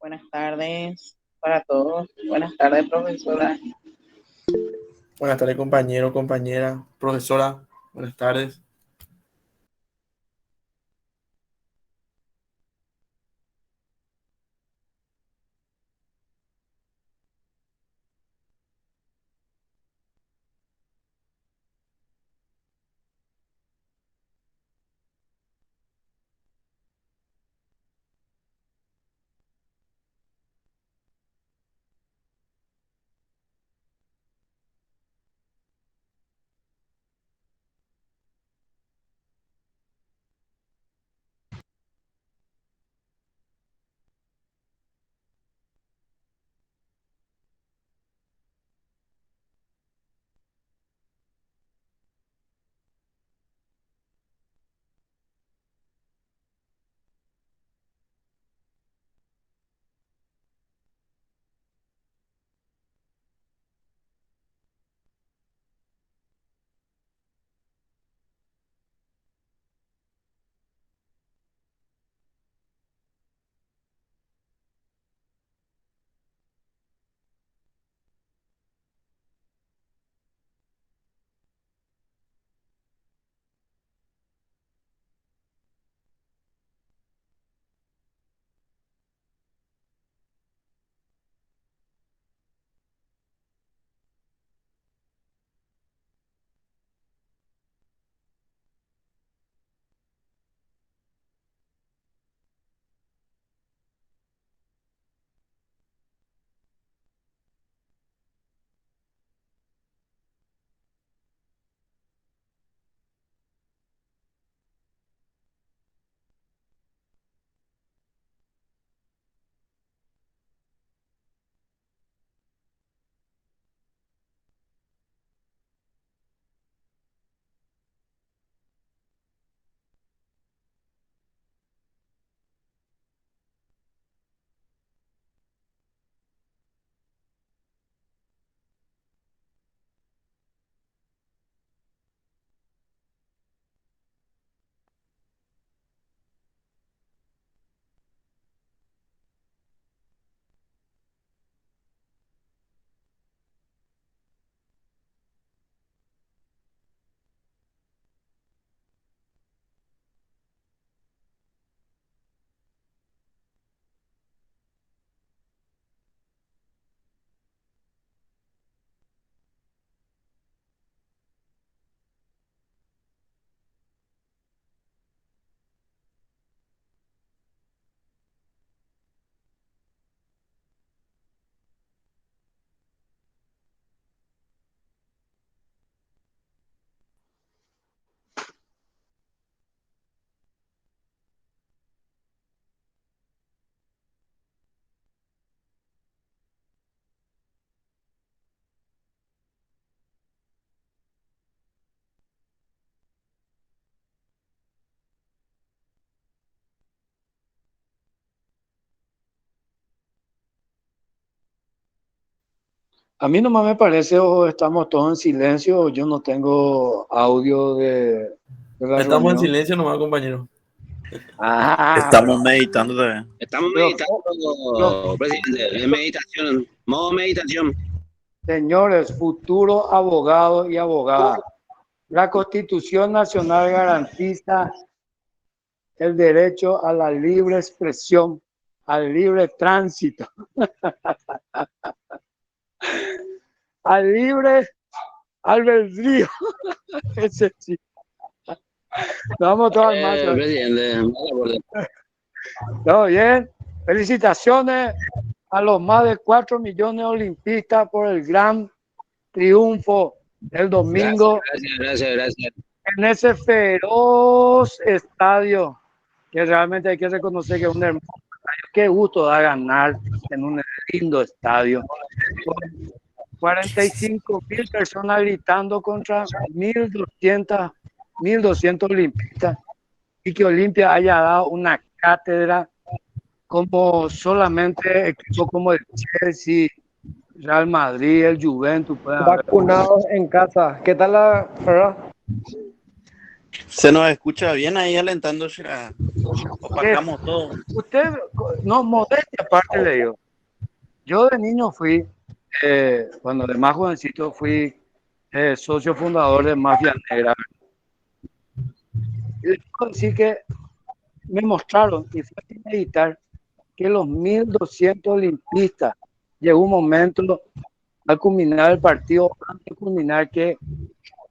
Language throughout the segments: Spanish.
Buenas tardes para todos. Buenas tardes, profesora. Buenas tardes, compañero, compañera, profesora. Buenas tardes. A mí nomás me parece o estamos todos en silencio o yo no tengo audio de la Estamos en reunión. silencio nomás, compañero. Estamos meditando también. Estamos pero- meditando, presidente. Es meditación, modo meditación. Señores, futuros abogados y abogadas, la Constitución Nacional garantiza el derecho a la libre expresión, al libre tránsito, al libre albedrío. Ese sí. Vamos todos al marcha. Presidente, ¿Todo bien? Felicitaciones a los más de 4 millones de olimpistas por el gran triunfo el domingo gracias. en ese feroz estadio, que realmente hay que reconocer que es un hermoso estadio. Qué gusto da ganar en un lindo estadio. Con 45,000 personas gritando contra 1,200 olimpistas, y que Olimpia haya dado una cátedra como solamente equipos como el Chelsea, Real Madrid, el Juventus pueden haber. Vacunados en casa. ¿Qué tal la verdad? Se nos escucha bien ahí alentándose a opacamos todo. Usted no, modestia aparte le digo. Yo de niño fui, cuando de más jovencito fui socio fundador de Mafia Negra. Y les puedo decir que me mostraron y fue a meditar que los 1.200 olimpistas llegó un momento al culminar el partido, antes de culminar, que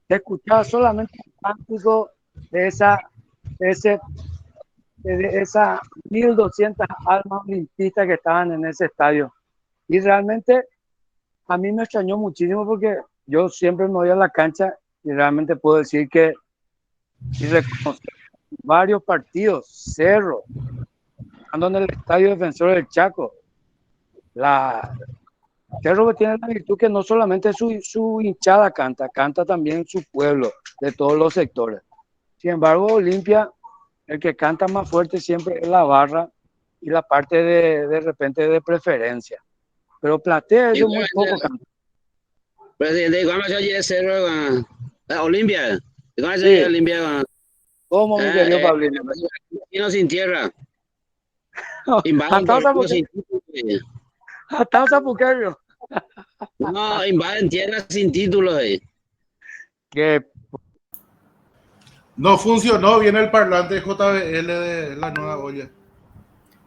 se escuchaba solamente el cántico de esas 1.200 almas olimpistas que estaban en ese estadio. Y realmente a mí me extrañó muchísimo porque yo siempre me voy a la cancha y realmente puedo decir que y reconocer varios partidos, Cerro, ando en el Estadio Defensor del Chaco, la Cerro que tiene la virtud que no solamente su hinchada canta, canta también su pueblo de todos los sectores. Sin embargo, Olimpia, el que canta más fuerte siempre es la barra y la parte de repente de preferencia. Pero Platea eso muy poco canta. Presidente, ¿cómo se oye Cerro Olimpia? ¿Cómo se oye Sí, Olimpia? como mi querido Pablino. Vecino sin tierra. Invaden Hasta terreno sin título. hasta Zapuqueño. No, invaden tierra sin título. Que No funcionó bien el parlante JBL de la nueva olla.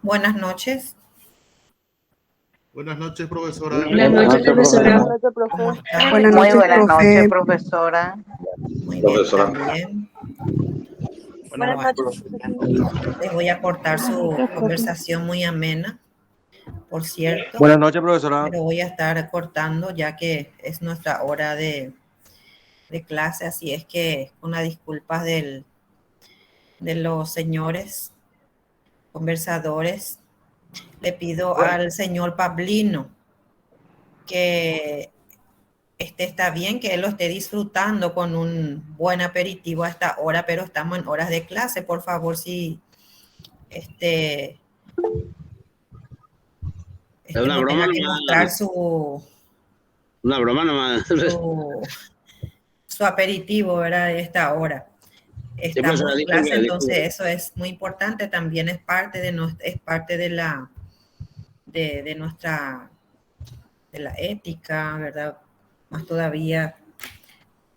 Buenas noches. Buenas noches, profesora. Buenas noches, profesora. Buenas noches, profe. ¿Cómo están? Buenas Muy noches, buenas profe. noches, profesora. Muy bien, también. Buenas Bueno, noches, les voy a cortar su conversación muy amena, por cierto, Buenas noches, profesora. pero voy a estar cortando ya que es nuestra hora de clase, así es que con las disculpas de los señores conversadores, le pido al señor Pablino que está bien que él lo esté disfrutando con un buen aperitivo a esta hora, pero estamos en horas de clase, por favor, si Es una no broma tenga que nomás. mostrar su Una broma nomás. su aperitivo, ¿verdad? De esta hora. Estamos profesora, en clase, disculpe, entonces disculpe. eso es muy importante, también es parte de nuestra de la ética, ¿verdad? Más todavía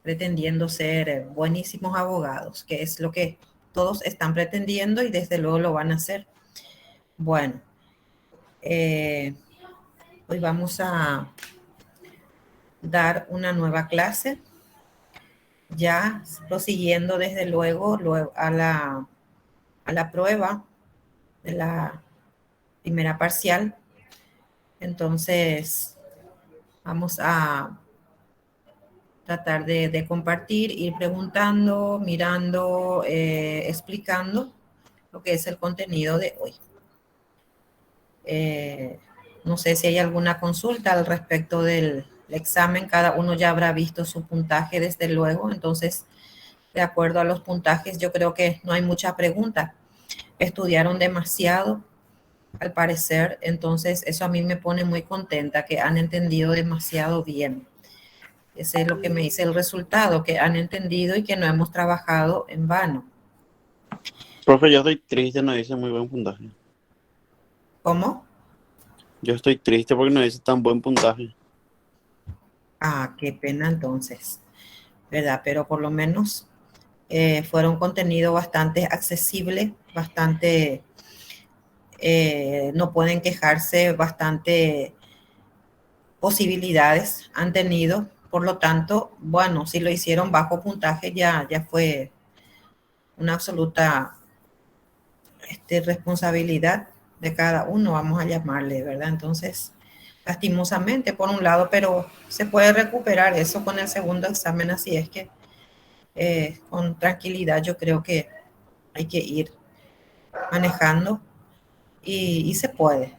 pretendiendo ser buenísimos abogados, que es lo que todos están pretendiendo y desde luego lo van a hacer. Bueno, hoy vamos a dar una nueva clase, ya prosiguiendo desde luego a la prueba de la primera parcial. Entonces, vamos a tratar de compartir, ir preguntando, mirando, explicando lo que es el contenido de hoy. No sé si hay alguna consulta al respecto del examen. Cada uno ya habrá visto su puntaje, desde luego. Entonces, de acuerdo a los puntajes, yo creo que no hay mucha pregunta. Estudiaron demasiado, al parecer. Entonces, eso a mí me pone muy contenta, que han entendido demasiado bien. Ese es lo que me dice el resultado, que han entendido y que no hemos trabajado en vano. Profe, yo estoy triste, no dice muy buen puntaje. ¿Cómo? Yo estoy triste porque no dice tan buen puntaje. Ah, qué pena entonces, ¿verdad? Pero por lo menos fueron contenido bastante accesible, bastante, no pueden quejarse, bastante posibilidades han tenido. Por lo tanto, bueno, si lo hicieron bajo puntaje ya fue una absoluta responsabilidad de cada uno, vamos a llamarle, ¿verdad? Entonces, lastimosamente por un lado, pero se puede recuperar eso con el segundo examen, así es que con tranquilidad yo creo que hay que ir manejando y se puede.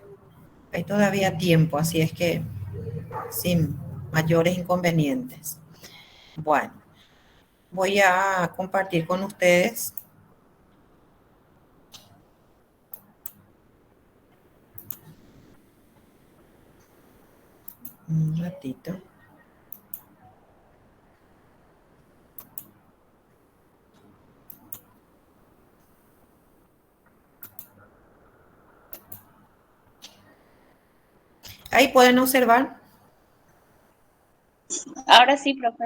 Hay todavía tiempo, así es que sin mayores inconvenientes. Bueno, voy a compartir con ustedes un ratito. Ahí pueden observar. Ahora sí, profe.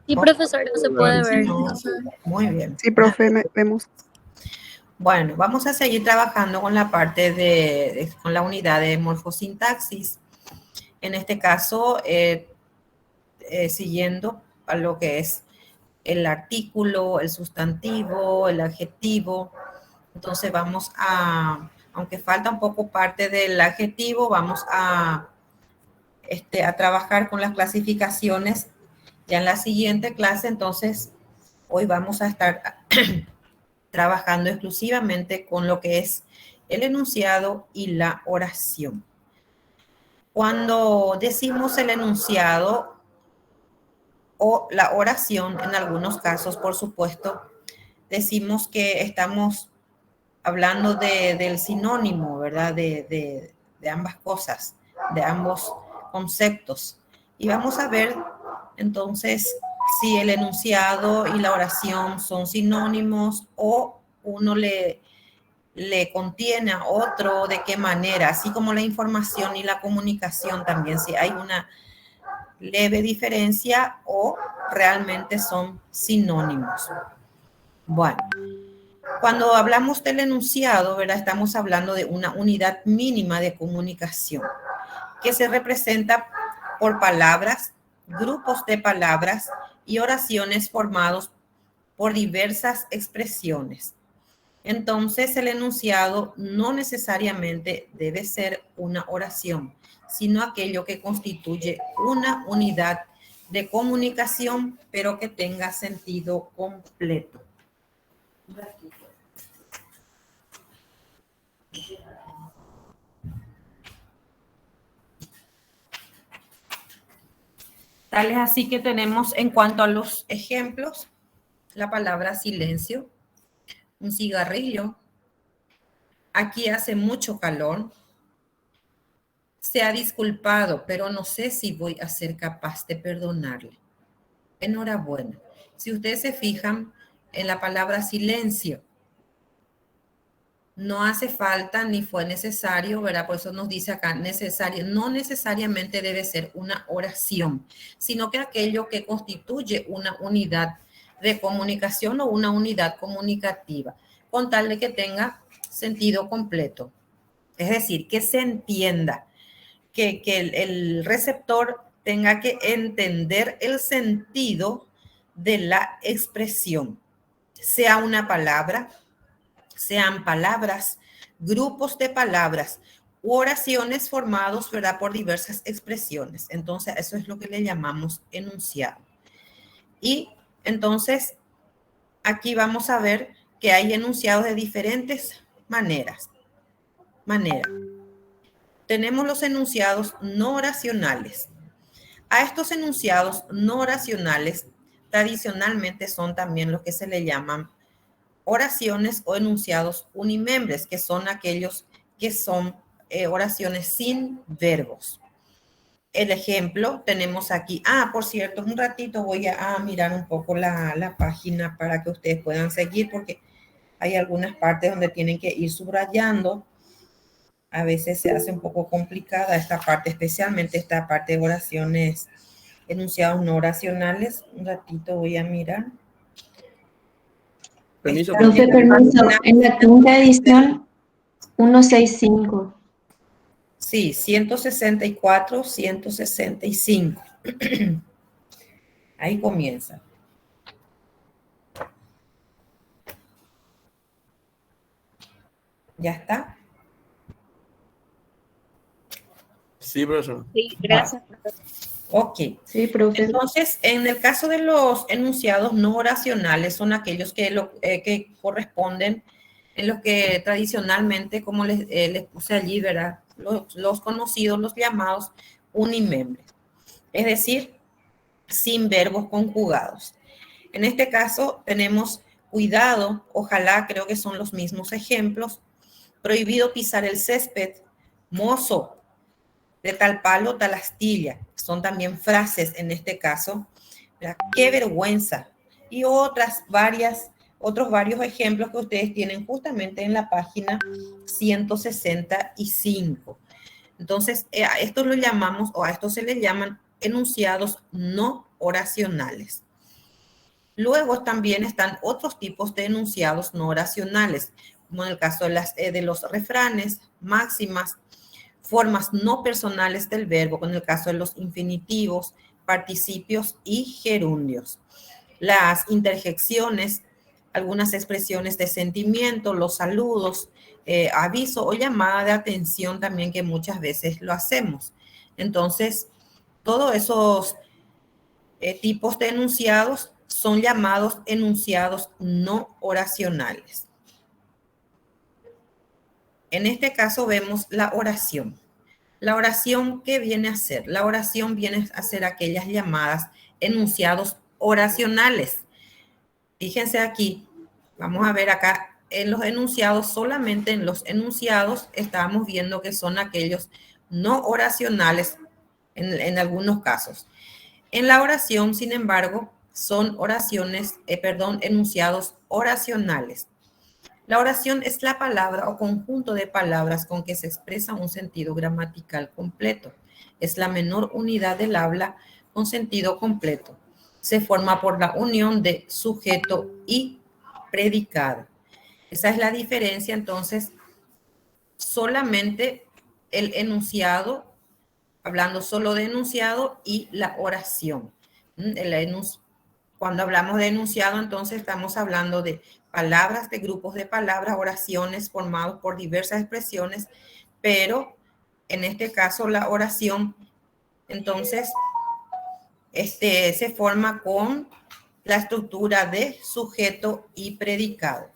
Sí, profesor, no se puede ver. No, muy bien. Sí, profe, vemos. Bueno, vamos a seguir trabajando con la parte con la unidad de morfosintaxis. En este caso, siguiendo a lo que es el artículo, el sustantivo, el adjetivo. Entonces vamos aunque falta un poco parte del adjetivo, vamos a trabajar con las clasificaciones ya en la siguiente clase. Entonces, hoy vamos a estar trabajando exclusivamente con lo que es el enunciado y la oración. Cuando decimos el enunciado o la oración, en algunos casos, por supuesto, decimos que estamos hablando del sinónimo, ¿verdad? De ambas cosas, de ambos conceptos. Y vamos a ver, entonces, si el enunciado y la oración son sinónimos o uno le contiene a otro, de qué manera, así como la información y la comunicación también, si hay una leve diferencia o realmente son sinónimos. Bueno, cuando hablamos del enunciado, ¿verdad? Estamos hablando de una unidad mínima de comunicación que se representa por palabras, grupos de palabras y oraciones formados por diversas expresiones. Entonces, el enunciado no necesariamente debe ser una oración, sino aquello que constituye una unidad de comunicación, pero que tenga sentido completo. Tal es así que tenemos, en cuanto a los ejemplos, la palabra silencio, un cigarrillo, aquí hace mucho calor, se ha disculpado, pero no sé si voy a ser capaz de perdonarle. Enhorabuena. Si ustedes se fijan en la palabra silencio, no hace falta ni fue necesario, ¿verdad? Por eso nos dice acá necesario. No necesariamente debe ser una oración, sino que aquello que constituye una unidad de comunicación o una unidad comunicativa, con tal de que tenga sentido completo. Es decir, que se entienda, que el receptor tenga que entender el sentido de la expresión, sea una palabra, sean palabras, grupos de palabras u oraciones formados, ¿verdad?, por diversas expresiones. Entonces, eso es lo que le llamamos enunciado. Y entonces, aquí vamos a ver que hay enunciados de diferentes maneras. Tenemos los enunciados no oracionales. A estos enunciados no oracionales, tradicionalmente son también los que se le llaman oraciones o enunciados unimembres, que son aquellos que son oraciones sin verbos. El ejemplo tenemos aquí. Por cierto, un ratito voy a mirar un poco la página para que ustedes puedan seguir, porque hay algunas partes donde tienen que ir subrayando. A veces se hace un poco complicada esta parte, especialmente esta parte de oraciones, enunciados no oracionales. Un ratito voy a mirar. Permiso, profe, permiso. En la quinta edición, 165. Sí, 164, 165. Ahí comienza. ¿Ya está? Sí, profesor. Sí, gracias, profesor. Ok. Sí, profe. Entonces, en el caso de los enunciados no oracionales, son aquellos que corresponden en los que tradicionalmente, como les puse allí, ¿verdad?, los conocidos, los llamados unimembres. Es decir, sin verbos conjugados. En este caso tenemos cuidado, ojalá, creo que son los mismos ejemplos. Prohibido pisar el césped, mozo, de tal palo, tal astilla. Son también frases en este caso. Qué vergüenza. Y otros varios ejemplos que ustedes tienen justamente en la página 165. Entonces, a esto lo llamamos, o a esto se le llaman enunciados no oracionales. Luego también están otros tipos de enunciados no oracionales, como en el caso de los refranes, máximas, formas no personales del verbo, como en el caso de los infinitivos, participios y gerundios. Las interjecciones, algunas expresiones de sentimiento, los saludos, aviso o llamada de atención también, que muchas veces lo hacemos. Entonces, todos esos tipos de enunciados son llamados enunciados no oracionales. En este caso vemos la oración. La oración, ¿qué viene a ser? La oración viene a ser aquellas llamadas enunciados oracionales. Fíjense aquí, vamos a ver acá en los enunciados, solamente en los enunciados estamos viendo que son aquellos no oracionales en algunos casos. En la oración, sin embargo, son enunciados oracionales. La oración es la palabra o conjunto de palabras con que se expresa un sentido gramatical completo. Es la menor unidad del habla con sentido completo. Se forma por la unión de sujeto y predicado. Esa es la diferencia, entonces, solamente el enunciado, hablando solo de enunciado, y la oración. Cuando hablamos de enunciado, entonces estamos hablando de palabras, de grupos de palabras, oraciones formados por diversas expresiones, pero en este caso la oración, entonces, se forma con la estructura de sujeto y predicado.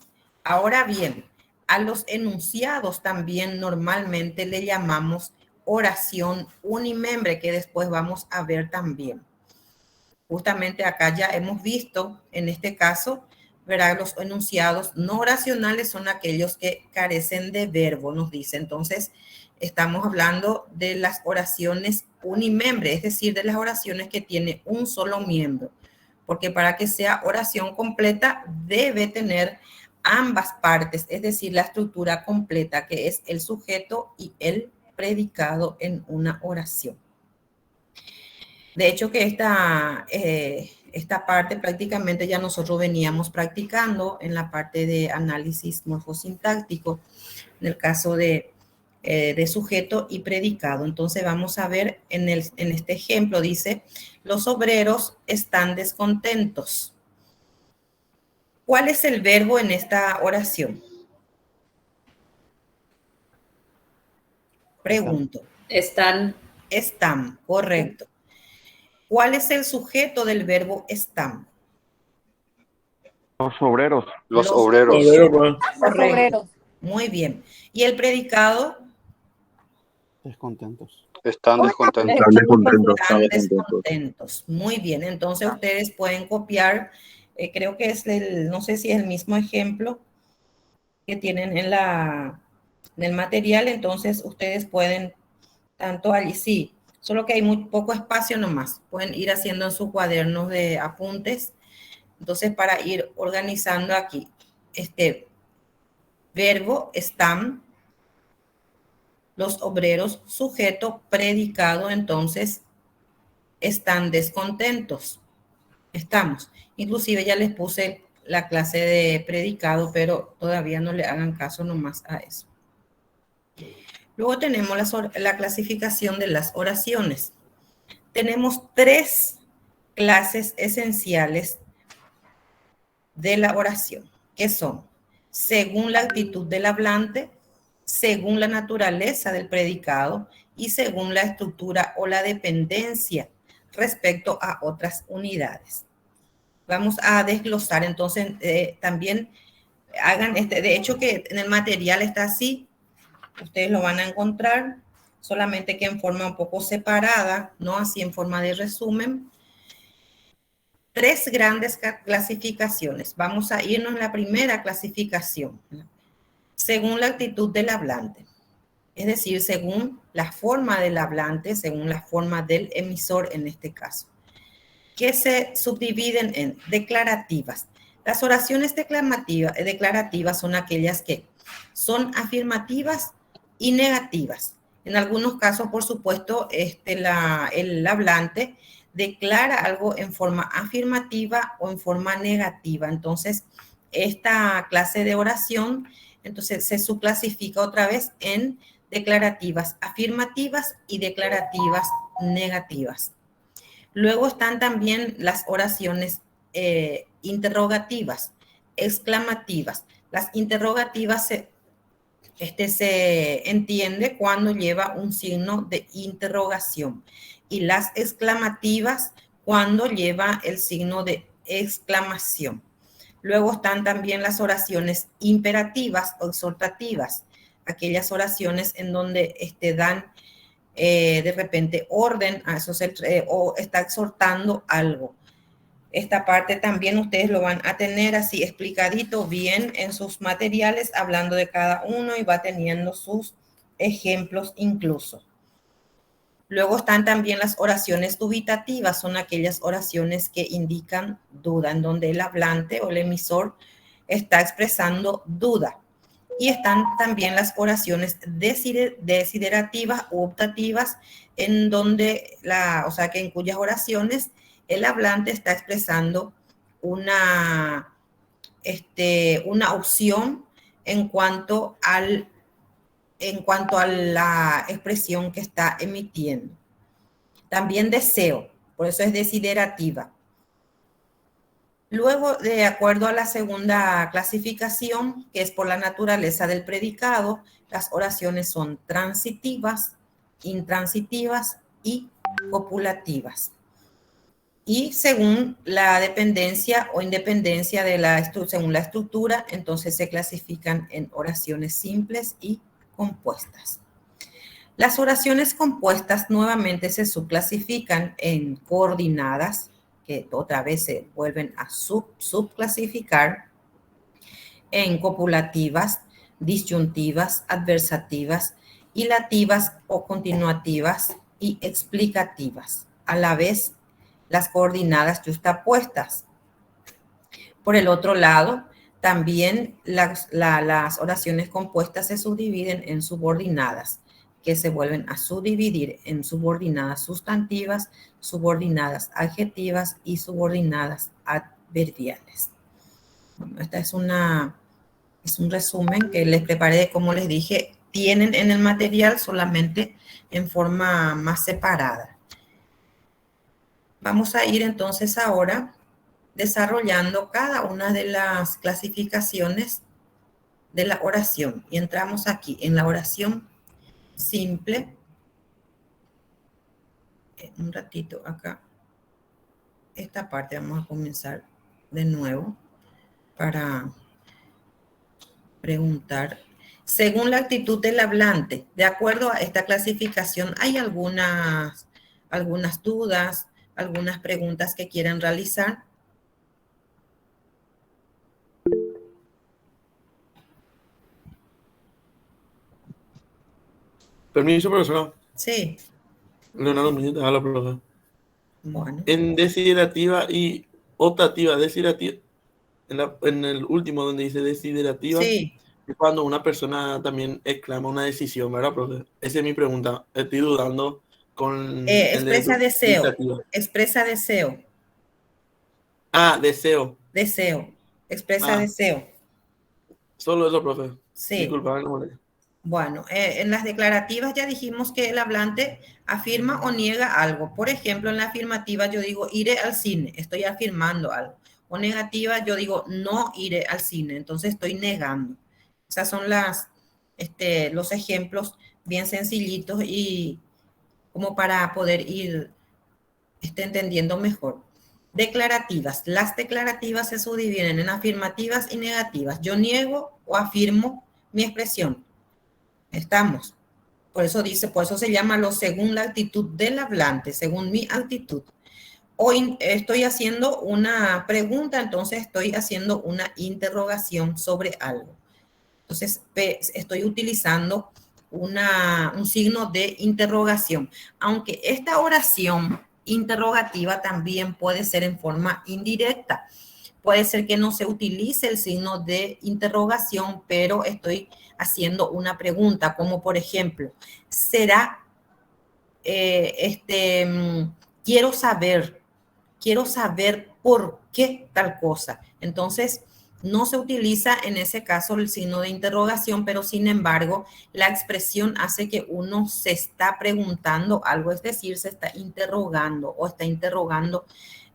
Ahora bien, a los enunciados también normalmente le llamamos oración unimembre, que después vamos a ver también. Justamente acá ya hemos visto, en este caso, ¿verdad? Los enunciados no oracionales son aquellos que carecen de verbo, nos dice. Entonces, estamos hablando de las oraciones unimembre, es decir, de las oraciones que tiene un solo miembro. Porque para que sea oración completa, debe tener ambas partes, es decir, la estructura completa, que es el sujeto y el predicado en una oración. De hecho, que esta parte prácticamente ya nosotros veníamos practicando en la parte de análisis morfosintáctico, en el caso de sujeto y predicado. Entonces vamos a ver en este ejemplo, dice, los obreros están descontentos. ¿Cuál es el verbo en esta oración? Pregunto. Están. Están, correcto. ¿Cuál es el sujeto del verbo están? Los obreros. Los obreros. Correcto. Muy bien. ¿Y el predicado? Descontentos. Están descontentos. Están descontentos. Muy bien. Entonces ustedes pueden copiar, creo que es no sé si es el mismo ejemplo que tienen en el material. Entonces ustedes pueden, tanto allí, sí, solo que hay muy poco espacio nomás. Pueden ir haciendo en sus cuadernos de apuntes. Entonces, para ir organizando aquí, este verbo están, los obreros, sujeto, predicado, entonces están descontentos. Estamos. Inclusive ya les puse la clase de predicado, pero todavía no le hagan caso nomás a eso. Luego tenemos la clasificación de las oraciones. Tenemos 3 clases esenciales de la oración, que son según la actitud del hablante, según la naturaleza del predicado y según la estructura o la dependencia respecto a otras unidades. Vamos a desglosar, entonces también hagan de hecho que en el material está así, ustedes lo van a encontrar, solamente que en forma un poco separada, no así en forma de resumen. 3 grandes clasificaciones. Vamos a irnos en la primera clasificación, según la actitud del hablante, es decir, según la forma del hablante, según la forma del emisor en este caso, que se subdividen en declarativas. Las oraciones declarativas son aquellas que son afirmativas y negativas. En algunos casos, por supuesto, el hablante declara algo en forma afirmativa o en forma negativa. Entonces, esta clase de oración, entonces se subclasifica otra vez en declarativas afirmativas y declarativas negativas. Luego están también las oraciones interrogativas, exclamativas. Las interrogativas se entiende cuando lleva un signo de interrogación y las exclamativas cuando lleva el signo de exclamación. Luego están también las oraciones imperativas o exhortativas, aquellas oraciones en donde dan de repente orden a eso o está exhortando algo. Esta parte también ustedes lo van a tener así explicadito bien en sus materiales, hablando de cada uno y va teniendo sus ejemplos incluso. Luego están también las oraciones dubitativas, son aquellas oraciones que indican duda, en donde el hablante o el emisor está expresando duda. Y están también las oraciones desiderativas u optativas, en donde en cuyas oraciones el hablante está expresando una opción en cuanto a la expresión que está emitiendo. También deseo, por eso es desiderativa. Luego, de acuerdo a la segunda clasificación, que es por la naturaleza del predicado, las oraciones son transitivas, intransitivas y copulativas. Y según la dependencia o independencia según la estructura, entonces se clasifican en oraciones simples y compuestas. Las oraciones compuestas nuevamente se subclasifican en coordinadas, que otra vez se vuelven a subclasificar, en copulativas, disyuntivas, adversativas, hilativas o continuativas y explicativas. A la vez, las coordinadas yuxtapuestas. Por el otro lado, también las oraciones compuestas se subdividen en subordinadas, que se vuelven a subdividir en subordinadas sustantivas, subordinadas adjetivas y subordinadas adverbiales. Bueno, esta es un resumen que les preparé, como les dije, tienen en el material solamente en forma más separada. Vamos a ir entonces ahora desarrollando cada una de las clasificaciones de la oración. Y entramos aquí en la oración simple. Un ratito acá. Esta parte vamos a comenzar de nuevo para preguntar. Según la actitud del hablante, de acuerdo a esta clasificación, hay algunas dudas, algunas preguntas que quieran realizar. Permiso, profesor. Sí. Leonardo Muñoz, te habla, profesor. Bueno. En desiderativa y optativa, desiderativa, en el último donde dice desiderativa, sí, es cuando una persona también exclama una decisión, ¿verdad, profesor? Esa es mi pregunta. Estoy dudando con... expresa deseo. Expresa deseo. Ah, deseo. Deseo. Expresa deseo. Solo eso, profesor. Sí. Disculpa, no molesta. Bueno, en las declarativas ya dijimos que el hablante afirma o niega algo. Por ejemplo, en la afirmativa yo digo, iré al cine, estoy afirmando algo. O negativa, yo digo, no iré al cine, entonces estoy negando. Esas son los ejemplos bien sencillitos y como para poder ir entendiendo mejor. Declarativas. Las declarativas se subdividen en afirmativas y negativas. Yo niego o afirmo mi expresión. Estamos. Por eso se llama según la actitud del hablante, según mi actitud. Hoy estoy haciendo una pregunta, entonces estoy haciendo una interrogación sobre algo. Entonces estoy utilizando un signo de interrogación. Aunque esta oración interrogativa también puede ser en forma indirecta. Puede ser que no se utilice el signo de interrogación, pero estoy haciendo una pregunta, como por ejemplo, ¿será, quiero saber por qué tal cosa? Entonces, no se utiliza en ese caso el signo de interrogación, pero sin embargo, la expresión hace que uno se está preguntando algo, es decir, se está interrogando o está interrogando,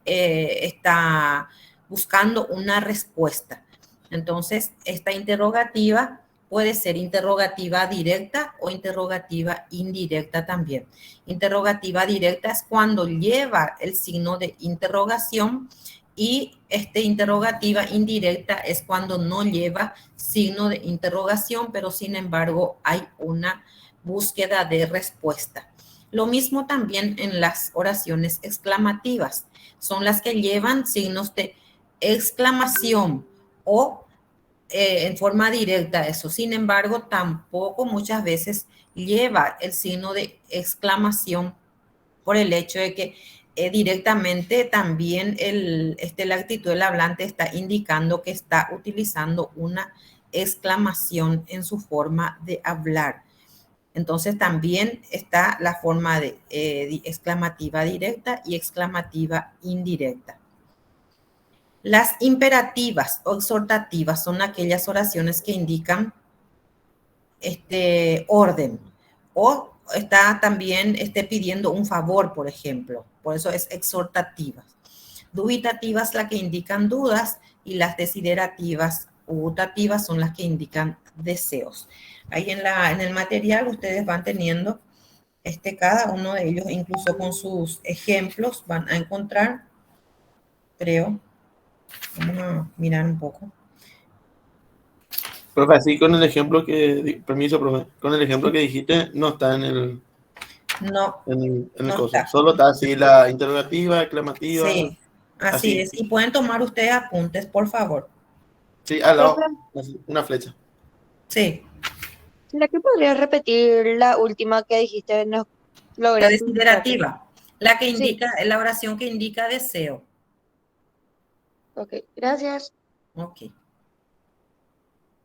está buscando una respuesta. Entonces, esta interrogativa puede ser interrogativa directa o interrogativa indirecta también. Interrogativa directa es cuando lleva el signo de interrogación y interrogativa indirecta es cuando no lleva signo de interrogación, pero sin embargo hay una búsqueda de respuesta. Lo mismo también en las oraciones exclamativas. Son las que llevan signos de exclamación o en forma directa eso. Sin embargo, tampoco muchas veces lleva el signo de exclamación por el hecho de que directamente también la actitud del hablante está indicando que está utilizando una exclamación en su forma de hablar. Entonces también está la forma de exclamativa directa y exclamativa indirecta. Las imperativas o exhortativas son aquellas oraciones que indican orden o está también pidiendo un favor, por ejemplo. Por eso es exhortativas. Dubitativas la que indican dudas y las desiderativas u votativas son las que indican deseos. Ahí en el material ustedes van teniendo cada uno de ellos, incluso con sus ejemplos, van a encontrar, creo. Vamos a mirar un poco. Profe, así con el ejemplo que, permiso, profe, con el ejemplo que dijiste, no está en el, no, en el no coso. está. Solo está así la interrogativa, exclamativa. Sí, así es. Y pueden tomar ustedes apuntes, por favor. Sí, al lado, una flecha. Sí. ¿La que podrías repetir la última que dijiste? No logré La desiderativa, la que indica, sí. La oración que indica deseo. Ok, gracias. Ok.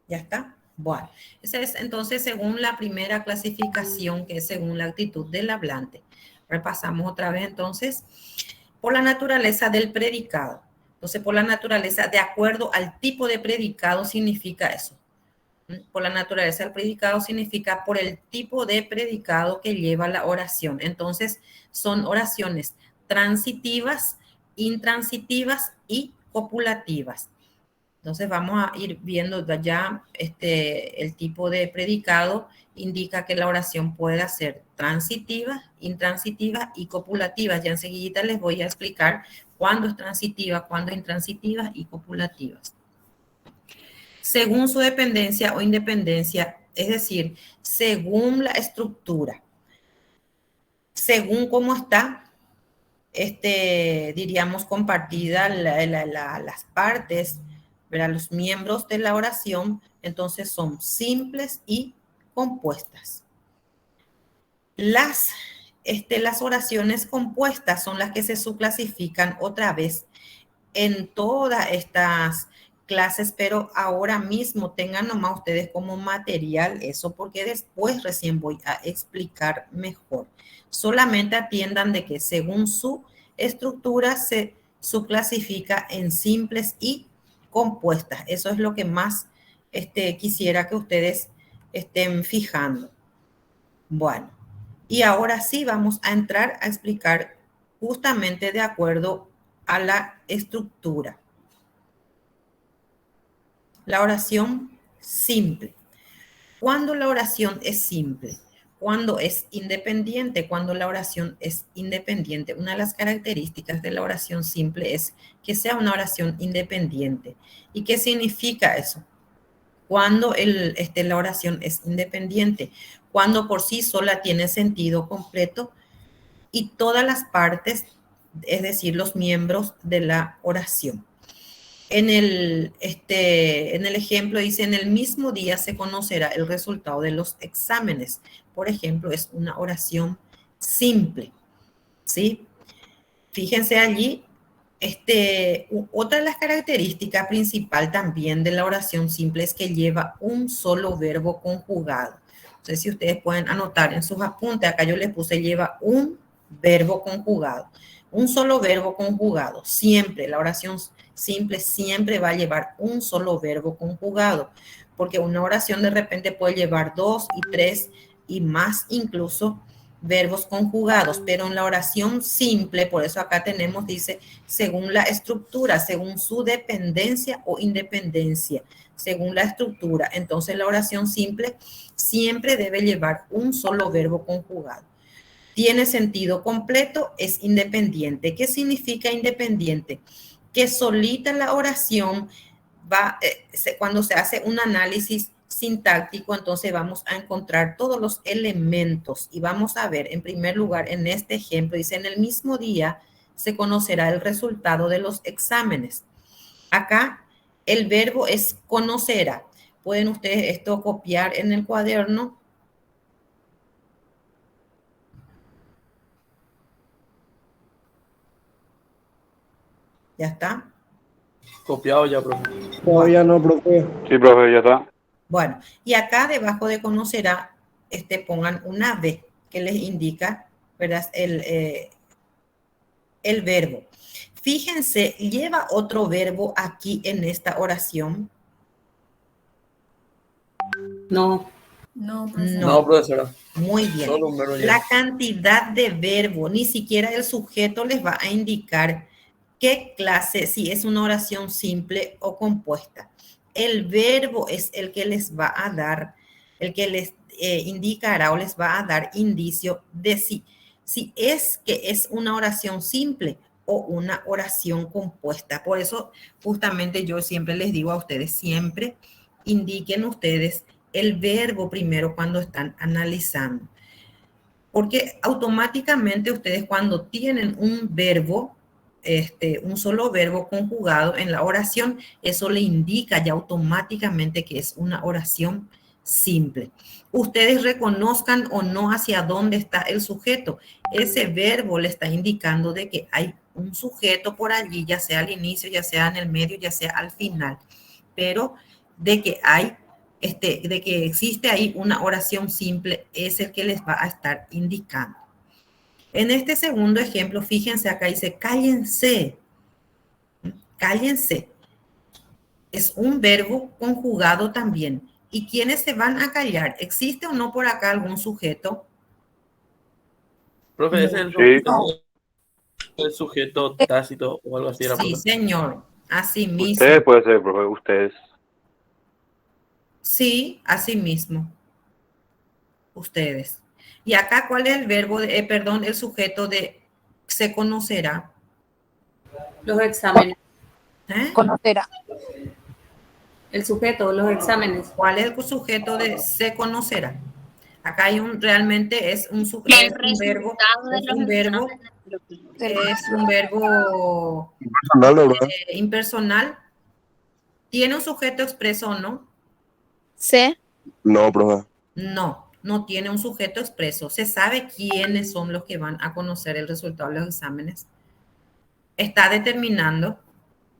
¿Ya está? Bueno, esa es entonces según la primera clasificación, que es según la actitud del hablante. Repasamos otra vez entonces, por la naturaleza del predicado. Entonces, por la naturaleza, de acuerdo al tipo de predicado, significa eso. Por la naturaleza del predicado significa por el tipo de predicado que lleva la oración. Entonces, son oraciones transitivas, intransitivas y copulativas. Entonces vamos a ir viendo ya el tipo de predicado indica que la oración puede ser transitiva, intransitiva y copulativa. Ya enseguida les voy a explicar cuándo es transitiva, cuándo es intransitiva y copulativas. Según su dependencia o independencia, es decir, según la estructura, según cómo está, diríamos, compartida las partes, ¿verdad? Los miembros de la oración, entonces son simples y compuestas. Las oraciones compuestas son las que se subclasifican otra vez en todas estas clases, pero ahora mismo tengan nomás ustedes como material eso, porque después recién voy a explicar mejor. Solamente atiendan de que según su estructura se subclasifica en simples y compuestas. Eso es lo que más quisiera que ustedes estén fijando. Bueno, y ahora sí vamos a entrar a explicar justamente de acuerdo a la estructura. La oración simple. ¿Cuándo la oración es simple? Cuando es independiente, cuando la oración es independiente. Una de las características de la oración simple es que sea una oración independiente. ¿Y qué significa eso? Cuando la oración es independiente, cuando por sí sola tiene sentido completo y todas las partes, es decir, los miembros de la oración. En el ejemplo dice, en el mismo día se conocerá el resultado de los exámenes. Por ejemplo, es una oración simple, ¿sí? Fíjense allí, Otra de las características principales también de la oración simple es que lleva un solo verbo conjugado. No sé si ustedes pueden anotar en sus apuntes, acá yo les puse lleva un verbo conjugado. Un solo verbo conjugado, siempre, la oración simple siempre va a llevar un solo verbo conjugado, porque una oración de repente puede llevar 2 y 3 y más incluso verbos conjugados, pero en la oración simple, por eso acá tenemos, dice, según la estructura, según su dependencia o independencia, según la estructura. Entonces la oración simple siempre debe llevar un solo verbo conjugado. Tiene sentido completo, es independiente. ¿Qué significa independiente? Que solita la oración va, cuando se hace un análisis sintáctico, entonces vamos a encontrar todos los elementos y vamos a ver, en primer lugar, en este ejemplo, dice, en el mismo día se conocerá el resultado de los exámenes. Acá el verbo es conocerá. Pueden ustedes esto copiar en el cuaderno. ¿Ya está? Copiado ya, profe. Todavía no, profe. Sí, profe, ya está. Bueno, y acá debajo de conocerá, pongan una V que les indica, ¿verdad? El verbo. Fíjense, lleva otro verbo aquí en esta oración. No. No, profesora. Muy bien. Solo un verbo La lleva. cantidad de verbo, ni siquiera el sujeto les va a indicar qué clase, si es una oración simple o compuesta. El verbo es el que les va a dar, el que les indicará o les va a dar indicio de si es que es una oración simple o una oración compuesta. Por eso, justamente yo siempre les digo a ustedes, siempre indiquen ustedes el verbo primero cuando están analizando. Porque automáticamente ustedes cuando tienen un verbo, un solo verbo conjugado en la oración, eso le indica ya automáticamente que es una oración simple. Ustedes reconozcan o no hacia dónde está el sujeto. Ese verbo le está indicando de que hay un sujeto por allí, ya sea al inicio, ya sea en el medio, ya sea al final. Pero de que hay, de que existe ahí una oración simple, es el que les va a estar indicando. En este segundo ejemplo, fíjense acá, dice, cállense. Cállense. Es un verbo conjugado también. ¿Y quiénes se van a callar? ¿Existe o no por acá algún sujeto? Profe, ese es el sujeto tácito o algo así. Era, Sí, profe. señor. Así mismo. Ustedes puede ser, profe, ustedes. Sí, así mismo. Ustedes. Y acá, ¿cuál es el verbo, el sujeto de se conocerá? Los exámenes. Conocerá. El sujeto, los exámenes. ¿Cuál es el sujeto de se conocerá? Acá hay realmente es un verbo impersonal. ¿Tiene un sujeto expreso o no? Sí. No, profe. No tiene un sujeto expreso. ¿Se sabe quiénes son los que van a conocer el resultado de los exámenes? ¿Está determinando?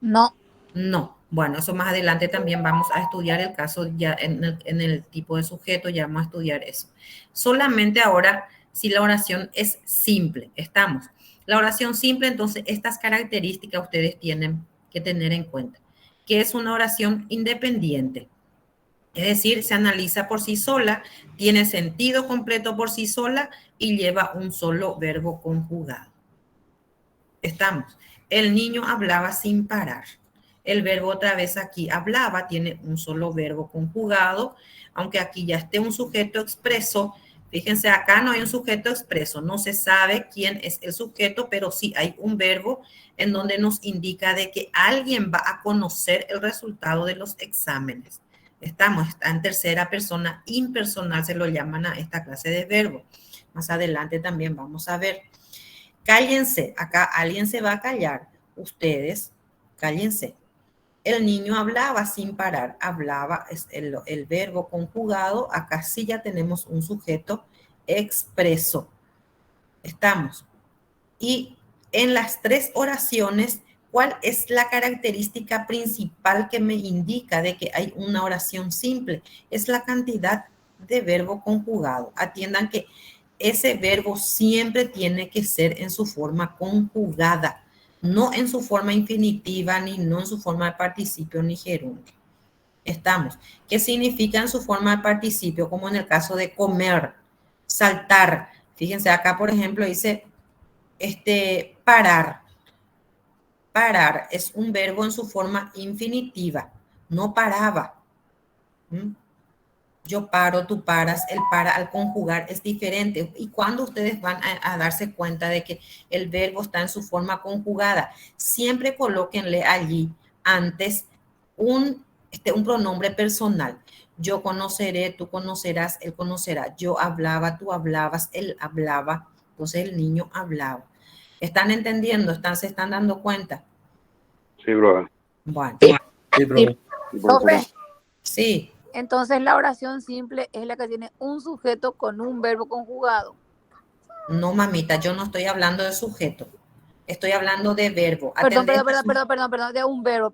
No. No. Bueno, eso más adelante también vamos a estudiar el caso ya en el tipo de sujeto, ya vamos a estudiar eso. Solamente ahora, si la oración es simple, estamos. La oración simple, entonces, estas características ustedes tienen que tener en cuenta. Que es una oración independiente. Es decir, se analiza por sí sola, tiene sentido completo por sí sola y lleva un solo verbo conjugado. Estamos. El niño hablaba sin parar. El verbo otra vez aquí hablaba, tiene un solo verbo conjugado, aunque aquí ya esté un sujeto expreso. Fíjense, acá no hay un sujeto expreso, no se sabe quién es el sujeto, pero sí hay un verbo en donde nos indica de que alguien va a conocer el resultado de los exámenes. Está en tercera persona impersonal, se lo llaman a esta clase de verbo. Más adelante también vamos a ver. Cállense, acá alguien se va a callar. Ustedes, cállense. El niño hablaba sin parar, hablaba es el verbo conjugado, acá sí ya tenemos un sujeto expreso. Estamos. Y en las tres oraciones ¿Cuál es la característica principal que me indica de que hay una oración simple? Es la cantidad de verbo conjugado. Atiendan que ese verbo siempre tiene que ser en su forma conjugada, no en su forma infinitiva, ni no en su forma de participio, ni gerundio. Estamos. ¿Qué significa en su forma de participio? Como en el caso de comer, saltar. Fíjense, acá, por ejemplo, dice parar. Parar es un verbo en su forma infinitiva. No paraba. Yo paro, tú paras. El para al conjugar es diferente. ¿Y cuando ustedes van a darse cuenta de que el verbo está en su forma conjugada? Siempre colóquenle allí antes un pronombre personal. Yo conoceré, tú conocerás, él conocerá. Yo hablaba, tú hablabas, él hablaba. Entonces el niño hablaba. ¿Están entendiendo? ¿Se están dando cuenta? Sí, profe. Bueno. Sí, profe. Profe, Sí. entonces la oración simple es la que tiene un sujeto con un verbo conjugado. No, mamita, yo no estoy hablando de sujeto. Estoy hablando de verbo. Perdón, Atender de un verbo,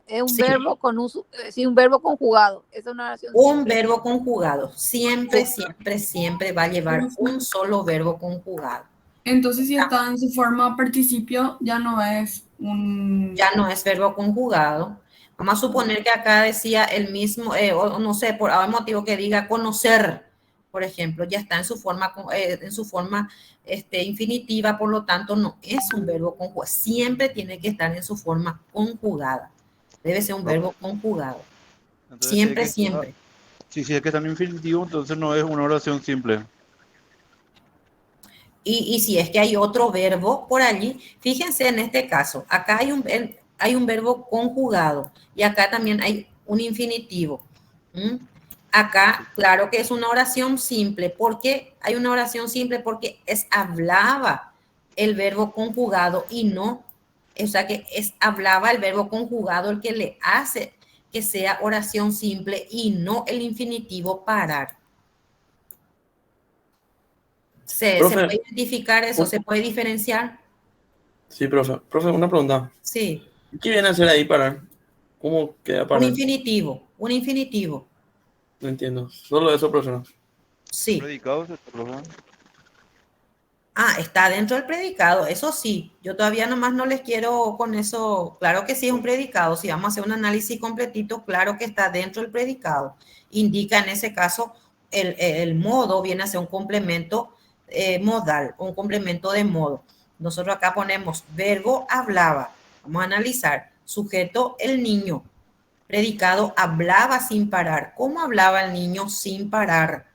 Es un Sí. verbo con un verbo conjugado. Es una oración un simple. verbo conjugado. Siempre, siempre, siempre va a llevar un solo verbo conjugado. Entonces, si está en su forma participio, ya no es un... Ya no es verbo conjugado. Vamos a suponer que acá decía el mismo, o no sé, por algún motivo que diga conocer, por ejemplo, ya está en su forma infinitiva, por lo tanto no es un verbo conjugado. Siempre tiene que estar en su forma conjugada. Debe ser un verbo conjugado. Entonces, Siempre, si es que siempre. si es que está en infinitivo, entonces no es una oración simple. Y si es que hay otro verbo por allí, fíjense en este caso, acá hay un verbo conjugado y acá también hay un infinitivo. Acá, claro que es una oración simple. ¿Por qué hay una oración simple? Porque hablaba el verbo conjugado y no, o sea que hablaba el verbo conjugado el que le hace que sea oración simple y no el infinitivo parar. ¿Se puede identificar eso? ¿Se puede diferenciar? Sí, profe. Profe, una pregunta. Sí. ¿Qué viene a hacer ahí parar? ¿Cómo queda parar? Un infinitivo. No entiendo. Solo eso, profe. Sí. ¿Predicado? Está dentro del predicado, eso sí. Yo todavía nomás no les quiero con eso. Claro que sí es un predicado. Si vamos a hacer un análisis completito, claro que está dentro del predicado. Indica en ese caso el modo, viene a ser un complemento modal, un complemento de modo. Nosotros acá ponemos verbo hablaba. Vamos a analizar. Sujeto el niño. Predicado hablaba sin parar. ¿Cómo hablaba el niño sin parar?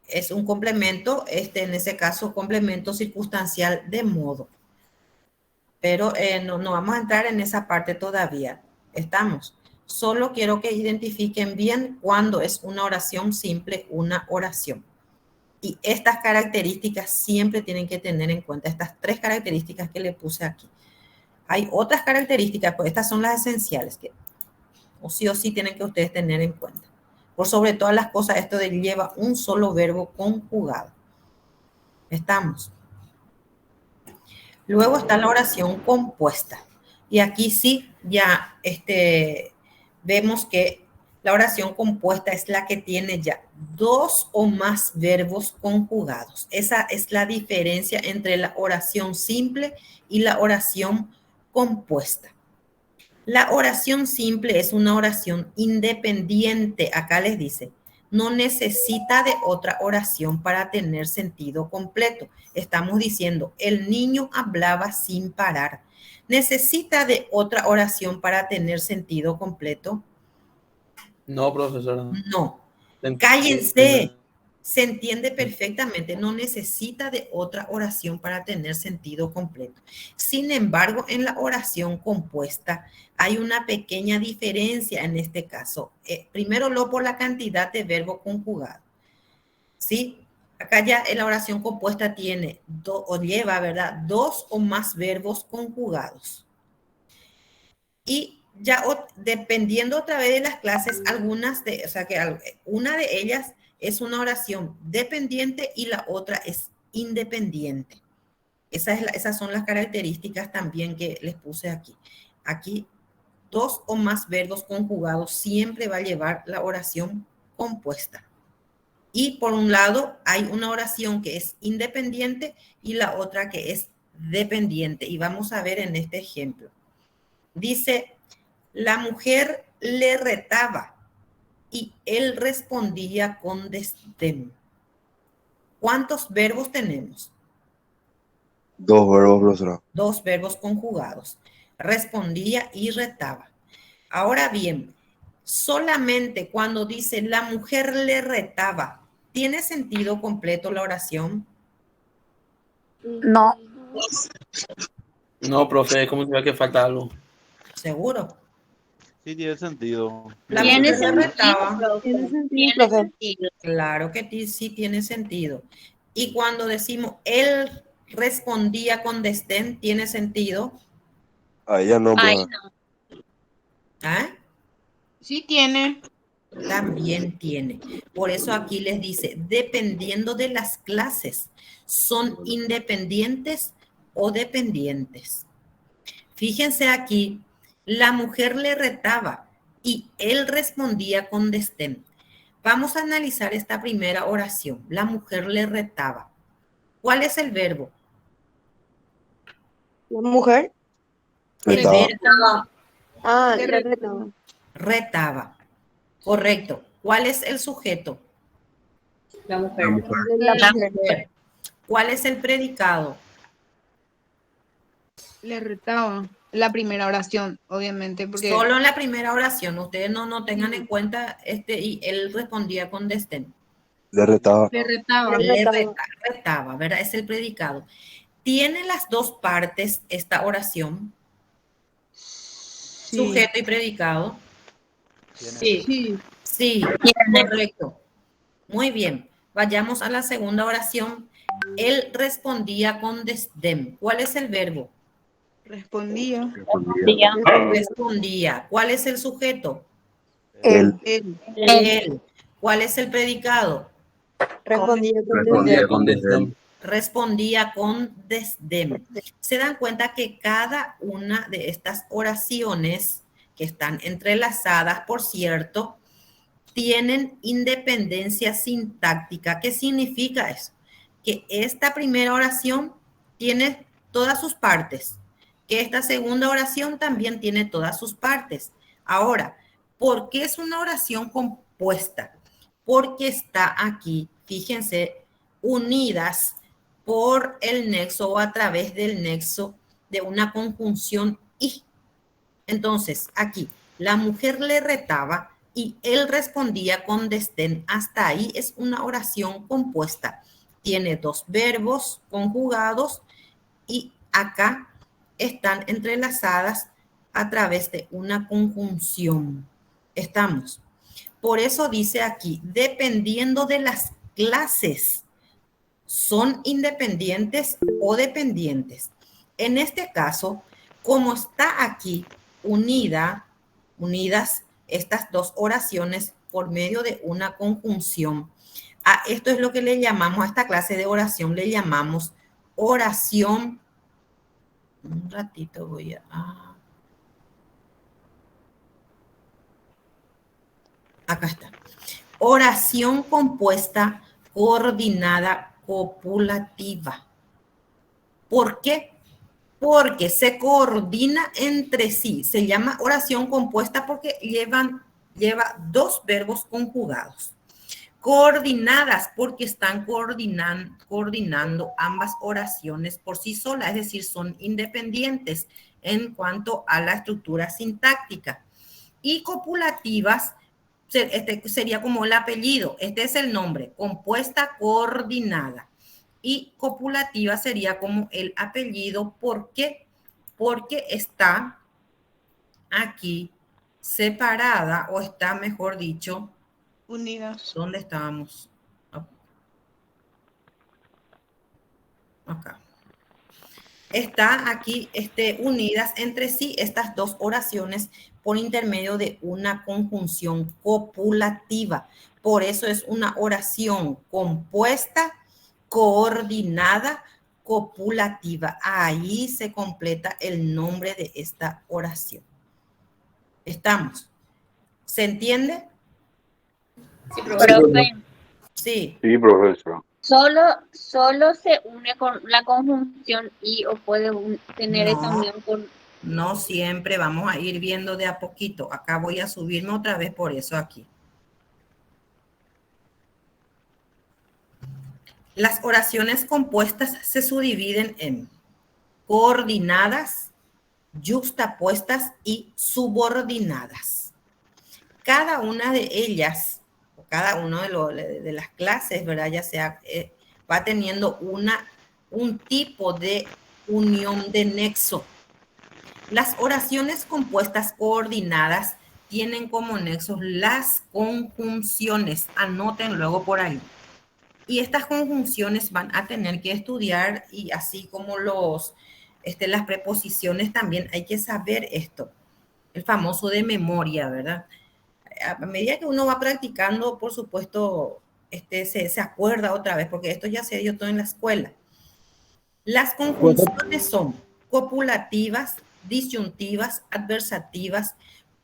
Es un complemento, en ese caso, complemento circunstancial de modo. Pero no vamos a entrar en esa parte todavía. Estamos. Solo quiero que identifiquen bien cuándo es una oración simple, una oración. Y estas características siempre tienen que tener en cuenta, estas 3 características que le puse aquí. Hay otras características, pues estas son las esenciales que o sí tienen que ustedes tener en cuenta. Por sobre todas las cosas, esto lleva un solo verbo conjugado. Estamos. Luego está la oración compuesta. Y aquí sí ya vemos que la oración compuesta es la que tiene ya 2 o más verbos conjugados. Esa es la diferencia entre la oración simple y la oración compuesta. La oración simple es una oración independiente. Acá les dice, no necesita de otra oración para tener sentido completo. Estamos diciendo, el niño hablaba sin parar. ¿Necesita de otra oración para tener sentido completo? No, profesora. No. Cállense. Se entiende perfectamente, no necesita de otra oración para tener sentido completo. Sin embargo, en la oración compuesta hay una pequeña diferencia en este caso. Primero, por la cantidad de verbo conjugado. ¿Sí? Acá ya en la oración compuesta tiene lleva, ¿verdad? 2 o más verbos conjugados. Y ya dependiendo otra vez de las clases, una de ellas es una oración dependiente y la otra es independiente. Esas son las características también que les puse aquí. Aquí, 2 o más verbos conjugados siempre va a llevar la oración compuesta. Y por un lado hay una oración que es independiente y la otra que es dependiente. Y vamos a ver en este ejemplo. Dice, la mujer le retaba y él respondía con desdén. ¿Cuántos verbos tenemos? 2 verbos, profesora. 2 verbos conjugados. Respondía y retaba. Ahora bien, solamente cuando dice la mujer le retaba, ¿tiene sentido completo la oración? No. No, profe, es como si que falta algo. ¿Seguro? Sí, tiene sentido. La Tiene mujer le retaba. Tiene sentido, profe. Claro que sí tiene sentido. Y cuando decimos él respondía con desdén, ¿tiene sentido? A ella no, Ay, profe. no. ¿Ah? Sí tiene. También tiene. Por eso aquí les dice, dependiendo de las clases, ¿son independientes o dependientes? Fíjense aquí, la mujer le retaba y él respondía con desdén. Vamos a analizar esta primera oración. La mujer le retaba. ¿Cuál es el verbo? La mujer. El Retaba. verbo Ah, le retaba. retaba. Correcto. ¿Cuál es el sujeto? La mujer. La mujer. ¿Cuál es el predicado? Le retaba la primera oración, obviamente, porque Solo en la primera oración. Ustedes no tengan en cuenta y él respondía con desdén. Le retaba. le retaba. Retaba, ¿verdad? Es el predicado. ¿Tiene las dos partes esta oración? Sí. Sujeto y predicado. Sí. Sí, correcto. Muy bien. Vayamos a la segunda oración. Él respondía con desdén. ¿Cuál es el verbo? Respondía. Respondía. ¿Cuál es el sujeto? Él. Él. ¿Cuál es el predicado? Respondía con desdén. Respondía con desdén. Se dan cuenta que cada una de estas oraciones que están entrelazadas, por cierto, tienen independencia sintáctica. ¿Qué significa eso? Que esta primera oración tiene todas sus partes, que esta segunda oración también tiene todas sus partes. Ahora, ¿por qué es una oración compuesta? Porque está aquí, fíjense, unidas por el nexo o a través del nexo de una conjunción y. Entonces, aquí, la mujer le retaba y él respondía con desdén. Hasta ahí es una oración compuesta. Tiene 2 verbos conjugados y acá están entrelazadas a través de una conjunción. ¿Estamos? Por eso dice aquí, dependiendo de las clases, ¿son independientes o dependientes? En este caso, como está aquí unidas estas 2 oraciones por medio de una conjunción, a esto es lo que le llamamos, a esta clase de oración le llamamos oración. Un ratito voy a... Acá está. Oración compuesta coordinada copulativa. ¿Por qué? Porque se coordina entre sí. Se llama oración compuesta porque lleva 2 verbos conjugados. Coordinadas porque están coordinando ambas oraciones por sí solas, es decir, son independientes en cuanto a la estructura sintáctica. Y copulativas, este sería como el apellido, este es el nombre, compuesta coordinada. Y copulativa sería como el apellido. ¿Por qué? Porque está aquí separada, o está, mejor dicho, Unidas. ¿dónde estábamos? Acá. Está aquí unidas entre sí estas 2 oraciones por intermedio de una conjunción copulativa. Por eso es una oración compuesta, coordinada, copulativa. Ahí se completa el nombre de esta oración. ¿Estamos? ¿Se entiende? Sí, profe. Sí. Sí, profesor. Solo se une con la conjunción y o puede tener esa No, unión con... no siempre. Vamos a ir viendo de a poquito. Acá voy a subirme otra vez por eso aquí. Las oraciones compuestas se subdividen en coordinadas, yuxtapuestas y subordinadas. Cada una de ellas, o cada una de las clases, ¿verdad? Ya sea, va teniendo un tipo de unión de nexo. Las oraciones compuestas coordinadas tienen como nexos las conjunciones. Anoten luego por ahí. Y estas conjunciones van a tener que estudiar y así como las preposiciones también hay que saber esto. El famoso de memoria, ¿verdad? A medida que uno va practicando, por supuesto, se acuerda otra vez, porque esto ya se dio todo en la escuela. Las conjunciones son copulativas, disyuntivas, adversativas,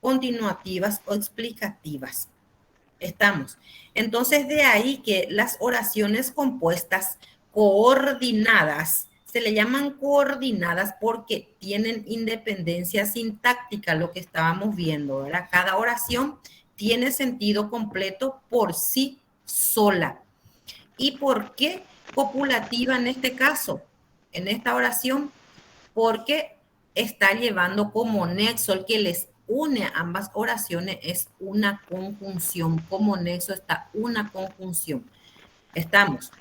continuativas o explicativas. Estamos. Entonces, de ahí que las oraciones compuestas coordinadas se le llaman coordinadas porque tienen independencia sintáctica, lo que estábamos viendo, ¿verdad? Cada oración tiene sentido completo por sí sola. ¿Y por qué copulativa en este caso? En esta oración, porque está llevando como nexo el que les une a ambas oraciones es una conjunción. Como nexo está una conjunción. Estamos.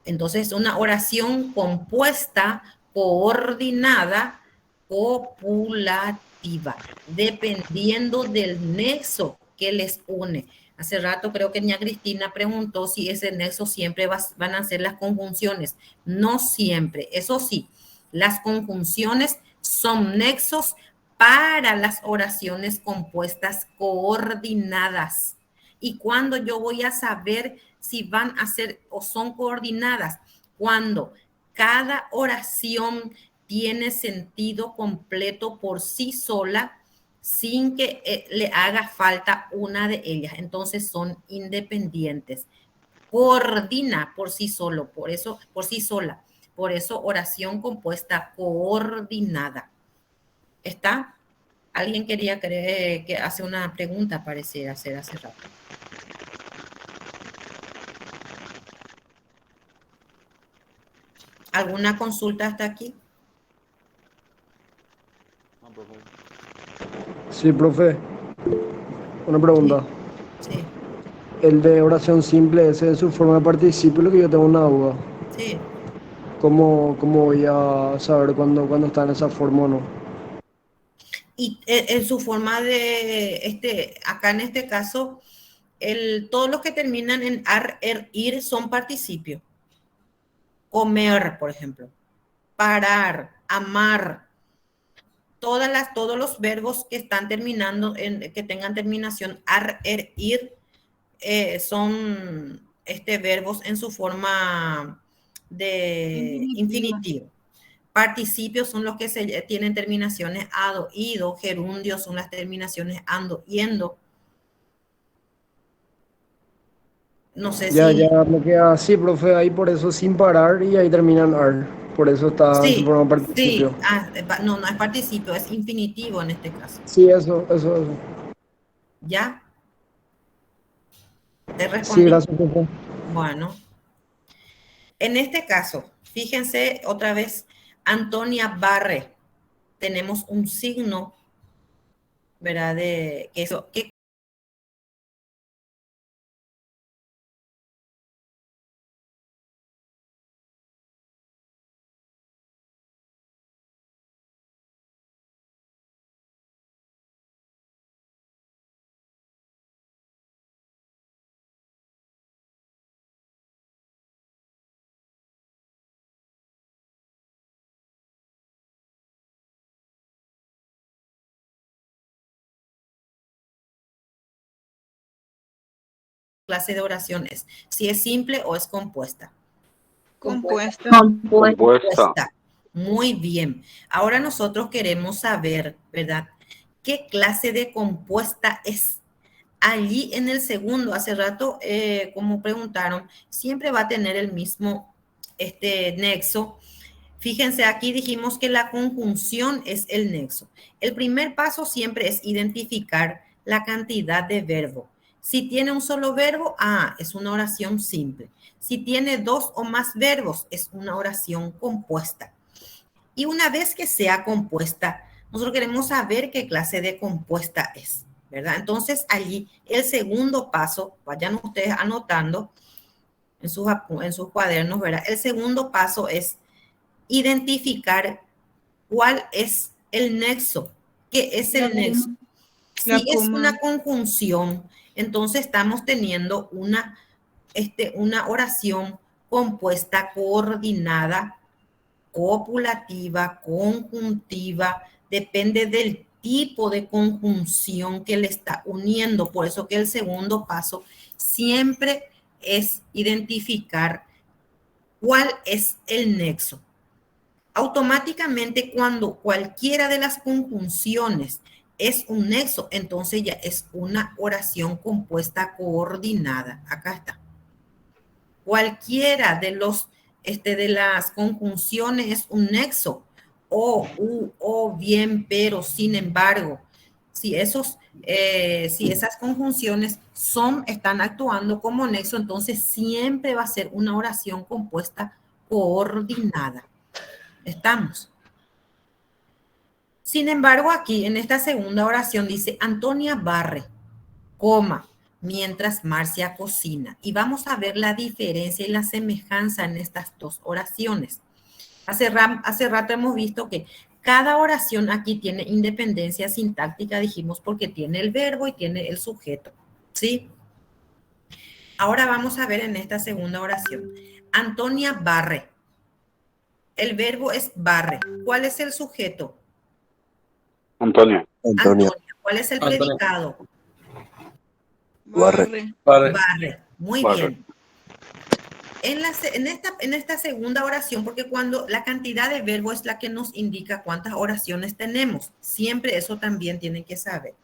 Entonces, una oración compuesta, coordinada, copulativa, dependiendo del nexo que les une. Hace rato creo que doña Cristina preguntó si ese nexo siempre van a ser las conjunciones. No siempre. Eso sí, las conjunciones son nexos para las oraciones compuestas coordinadas. ¿Y cuándo yo voy a saber si van a ser o son coordinadas? Cuando cada oración tiene sentido completo por sí sola, sin que le haga falta una de ellas. Entonces son independientes. Coordina por sí solo, por eso, por sí sola. Por eso oración compuesta coordinada. ¿Está? Alguien quería creer que hace una pregunta, parecía hacer hace rato. ¿Alguna consulta hasta aquí? Sí, profe. Una pregunta. Sí. El de oración simple, ese en su forma de participio, lo que yo tengo una duda. Sí. ¿Cómo voy a saber cuándo está en esa forma o no? Y en su forma de, acá en este caso, todos los que terminan en ar, er, ir son participios. Comer, por ejemplo. Parar, amar. Todos los verbos que están terminando, que tengan terminación ar, er, ir, son verbos en su forma de infinitivo. Participios son los que tienen terminaciones ado, ido. Gerundios son las terminaciones ando, yendo. No sé Ya si... me queda así, profe, ahí por eso sin parar y ahí terminan ar. Por eso está en su Sí, forma de participio. sí. No es participio, es infinitivo en este caso. Sí, eso. ¿Ya? ¿Te respondí? Sí, gracias, profe. Bueno. En este caso, fíjense otra vez, Antonia Barre. Tenemos un signo, ¿verdad? De que eso, ¿qué clase de oración es? Si es simple o es compuesta. Compuesta. Compuesta. Muy bien. Ahora nosotros queremos saber, ¿verdad? ¿Qué clase de compuesta es? Allí en el segundo, hace rato, como preguntaron, siempre va a tener el mismo nexo. Fíjense, aquí dijimos que la conjunción es el nexo. El primer paso siempre es identificar la cantidad de verbo. Si tiene un solo verbo, es una oración simple. Si tiene dos o más verbos, es una oración compuesta. Y una vez que sea compuesta, nosotros queremos saber qué clase de compuesta es, ¿verdad? Entonces, allí el segundo paso, vayan ustedes anotando en sus cuadernos, ¿verdad? El segundo paso es identificar cuál es el nexo. ¿Qué es el nexo? Si es una conjunción, entonces estamos teniendo una oración compuesta, coordinada, copulativa, conjuntiva, depende del tipo de conjunción que le está uniendo. Por eso que el segundo paso siempre es identificar cuál es el nexo. Automáticamente, cuando cualquiera de las conjunciones es un nexo, entonces ya es una oración compuesta coordinada. Acá está. Cualquiera de las conjunciones es un nexo. O, bien, pero, sin embargo. Si esas conjunciones están actuando como nexo, entonces siempre va a ser una oración compuesta coordinada. ¿Estamos? Sin embargo, aquí en esta segunda oración dice Antonia barre, coma, mientras Marcia cocina. Y vamos a ver la diferencia y la semejanza en estas dos oraciones. Hace rato hemos visto que cada oración aquí tiene independencia sintáctica, dijimos, porque tiene el verbo y tiene el sujeto, ¿sí? Ahora vamos a ver en esta segunda oración. Antonia barre. El verbo es barre. ¿Cuál es el sujeto? Antonia. Antonia. ¿Cuál es el predicado? Barre. Barre. Muy bien. En esta segunda oración, porque cuando la cantidad de verbo es la que nos indica cuántas oraciones tenemos. Siempre eso también tienen que saber.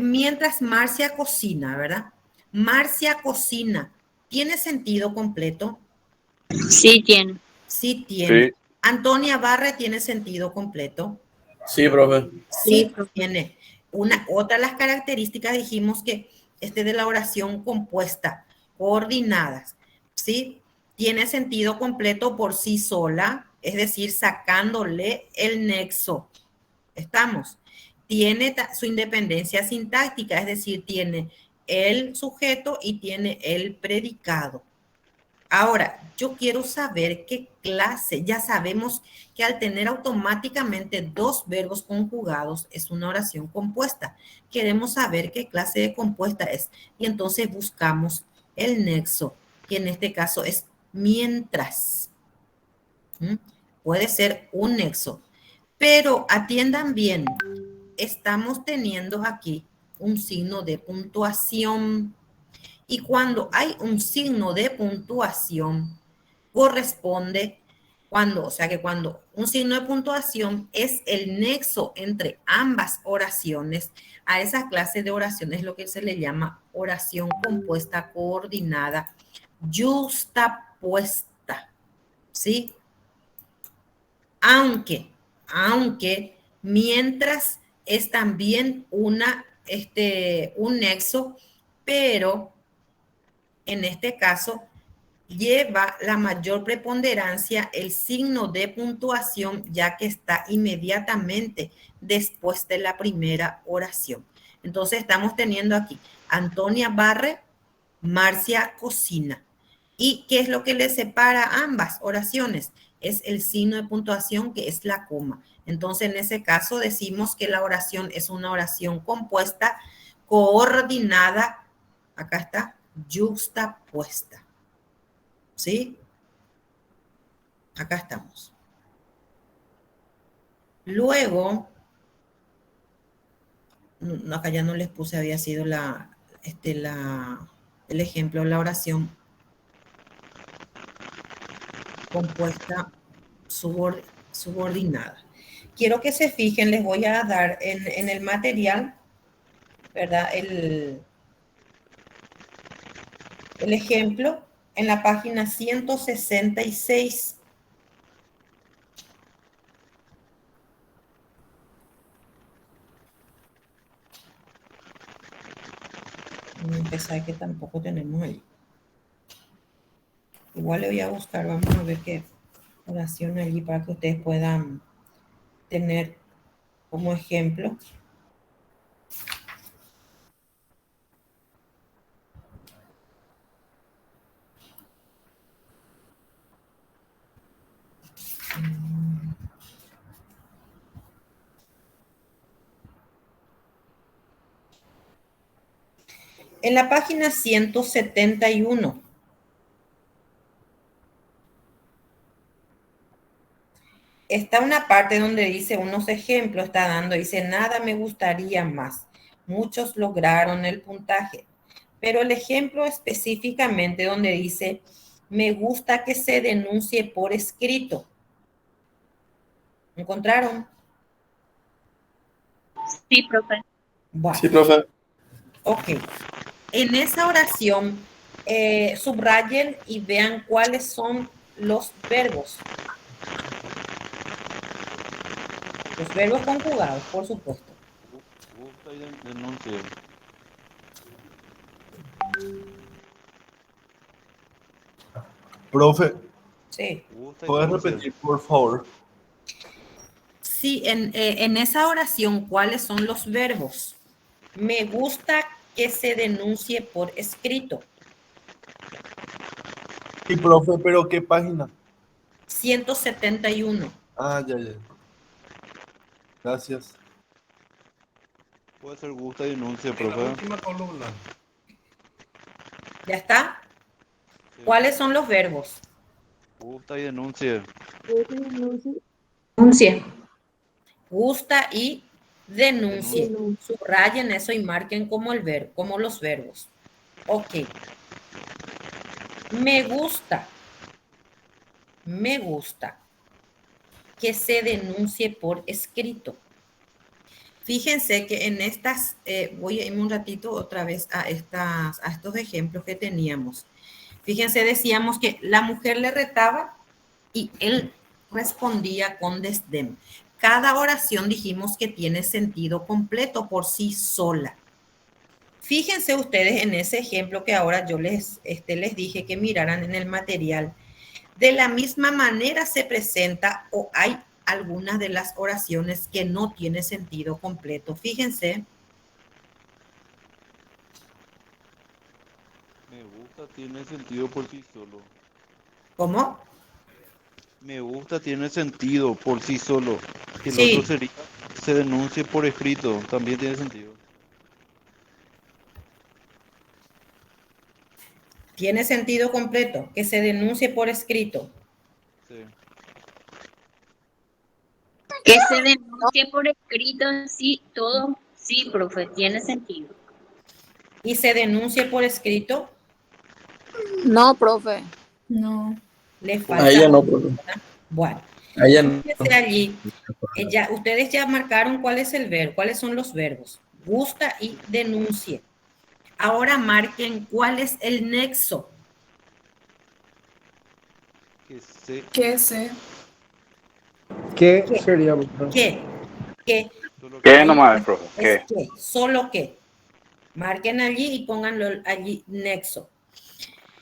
Mientras Marcia cocina, ¿verdad? Marcia cocina. ¿Tiene sentido completo? Sí tiene. Sí tiene. Sí. Antonia barre tiene sentido completo. Sí, profe. Sí tiene. Otra de las características dijimos que de la oración compuesta, coordinadas, ¿sí? Tiene sentido completo por sí sola, es decir, sacándole el nexo. ¿Estamos? Tiene su independencia sintáctica, es decir, tiene el sujeto y tiene el predicado. Ahora, yo quiero saber qué clase. Ya sabemos que al tener automáticamente dos verbos conjugados es una oración compuesta. Queremos saber qué clase de compuesta es. Y entonces buscamos el nexo, que en este caso es mientras. Puede ser un nexo. Pero atiendan bien, estamos teniendo aquí un signo de puntuación. Y cuando hay un signo de puntuación, corresponde cuando un signo de puntuación es el nexo entre ambas oraciones, a esa clase de oraciones lo que se le llama oración compuesta coordinada yuxtapuesta, ¿sí? Aunque mientras es también un nexo, pero en este caso lleva la mayor preponderancia el signo de puntuación, ya que está inmediatamente después de la primera oración. Entonces estamos teniendo aquí Antonia barre, Marcia cocina. ¿Y qué es lo que le separa a ambas oraciones? Es el signo de puntuación, que es la coma. Entonces en ese caso decimos que la oración es una oración compuesta, coordinada, acá está, yuxtapuesta. ¿Sí? Acá estamos. Luego, acá ya no les puse, había sido el ejemplo, la oración. compuesta subordinada. Quiero que se fijen, les voy a dar en el material, ¿verdad? El ejemplo en la página 166. Vamos a empezar que tampoco tenemos ahí. Igual le voy a buscar, vamos a ver qué oración allí para que ustedes puedan tener como ejemplo. En la página 171. Está una parte donde dice unos ejemplos, está dando, dice, nada me gustaría más. Muchos lograron el puntaje. Pero el ejemplo específicamente donde dice, me gusta que se denuncie por escrito. ¿Encontraron? Sí, profe. Bueno. Sí, profe. Ok. En esa oración, subrayen y vean cuáles son los verbos. Los verbos conjugados, por supuesto. Gusta y denuncia. Profe, Sí. ¿puedes repetir, por favor? Sí, en esa oración, ¿cuáles son los verbos? Me gusta que se denuncie por escrito. Sí, profe, pero ¿qué página? 171. Ah, ya. Gracias. Puede ser gusta y denuncia, En la profe. última columna. ¿Ya está? ¿Cuáles son los verbos? Gusta y denuncia. Denuncia. Gusta y denuncie. Subrayen eso y marquen como el verbo, como los verbos. Ok. Me gusta que se denuncie por escrito. Fíjense que en estas, voy a irme un ratito otra vez a estos ejemplos que teníamos. Fíjense, decíamos que la mujer le retaba y él respondía con desdén. Cada oración dijimos que tiene sentido completo por sí sola. Fíjense ustedes en ese ejemplo que ahora yo les dije que miraran en el material. De la misma manera se presenta o hay algunas de las oraciones que no tiene sentido completo. Fíjense. Me gusta tiene sentido por sí solo. ¿Cómo? Me gusta tiene sentido por sí solo. El Sí. otro sería se denuncie por escrito. También tiene sentido. Tiene sentido completo, que se denuncie por escrito. Sí. Que se denuncie por escrito, sí, todo, sí, profe, tiene sentido. ¿Y se denuncie por escrito? No, profe. No. Le falta. A ella no, profe. Bueno, A ella no. fíjense allí, ustedes ya marcaron cuál es el verbo, cuáles son los verbos. Gusta y denuncie. Ahora marquen cuál es el nexo. ¿Qué sé? ¿Qué sería? ¿Qué? ¿Qué nomás, profe? Es ¿Qué? que, solo que. Marquen allí y pónganlo allí nexo.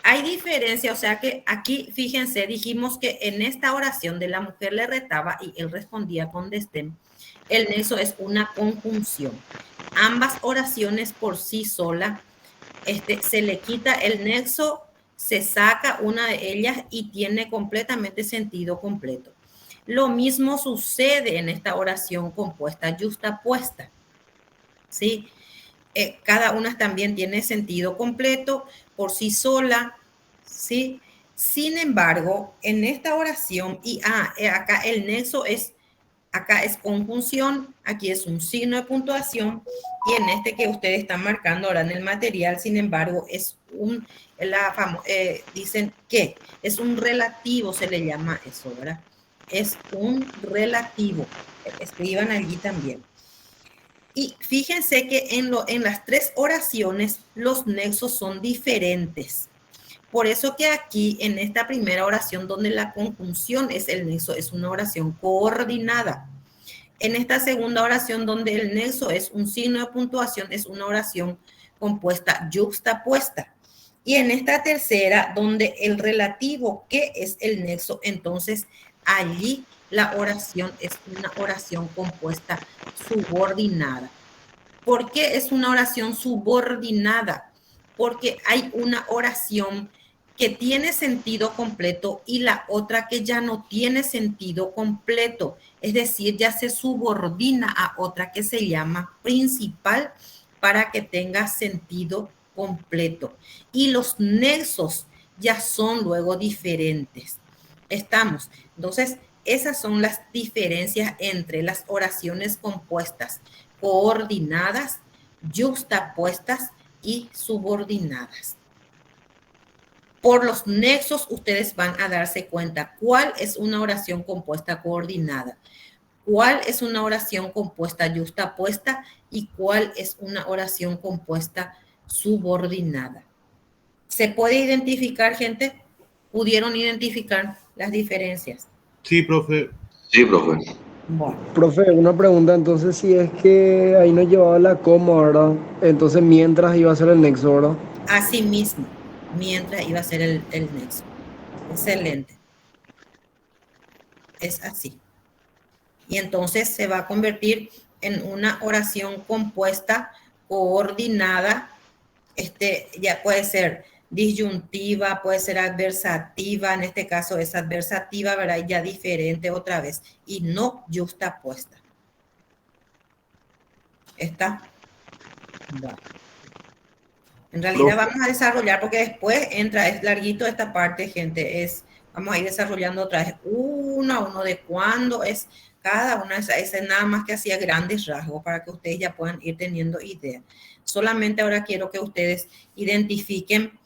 Hay diferencia, o sea que aquí, fíjense, dijimos que en esta oración de la mujer le retaba y él respondía con desdén. El nexo es una conjunción. Ambas oraciones por sí sola, se le quita el nexo, se saca una de ellas y tiene completamente sentido completo. Lo mismo sucede en esta oración compuesta yuxtapuesta. ¿Sí? Cada una también tiene sentido completo por sí sola, ¿sí? Sin embargo, en esta oración, acá el nexo acá es conjunción, aquí es un signo de puntuación, y en este que ustedes están marcando ahora en el material, sin embargo, es dicen que es un relativo, se le llama eso, ¿verdad? Es un relativo. Escriban allí también. Y fíjense que en las tres oraciones los nexos son diferentes. Por eso que aquí, en esta primera oración, donde la conjunción es el nexo, es una oración coordinada. En esta segunda oración, donde el nexo es un signo de puntuación, es una oración compuesta yuxtapuesta. Y en esta tercera, donde el relativo, que es el nexo, entonces allí la oración es una oración compuesta subordinada. ¿Por qué es una oración subordinada? Porque hay una oración que tiene sentido completo y la otra que ya no tiene sentido completo. Es decir, ya se subordina a otra que se llama principal para que tenga sentido completo. Y los nexos ya son luego diferentes. ¿Estamos? Entonces, esas son las diferencias entre las oraciones compuestas, coordinadas, yuxtapuestas y subordinadas. Por los nexos ustedes van a darse cuenta cuál es una oración compuesta coordinada, cuál es una oración compuesta yuxtapuesta y cuál es una oración compuesta subordinada. ¿Se puede identificar, gente? ¿Pudieron identificar las diferencias? Sí, profe. Sí, profe. Bueno. Profe, una pregunta, entonces si es que ahí no llevaba la coma, ¿verdad? Entonces mientras iba a ser el nexo, ¿verdad? Así mismo, mientras iba a ser el nexo. Excelente. Es así. Y entonces se va a convertir en una oración compuesta, coordinada. Ya puede ser disyuntiva, puede ser adversativa, en este caso es adversativa, ¿verdad? Ya diferente otra vez, y no yuxtapuesta. ¿Está? Bueno. En realidad vamos a desarrollar, porque después entra, es larguito esta parte, gente, vamos a ir desarrollando otra vez uno a uno de cuándo es cada una de esas, nada más que hacía grandes rasgos para que ustedes ya puedan ir teniendo idea. Solamente ahora quiero que ustedes identifiquen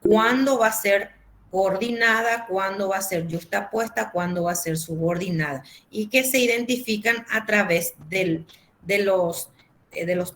cuándo va a ser coordinada, cuándo va a ser yuxtapuesta, cuándo va a ser subordinada, y que se identifican a través de los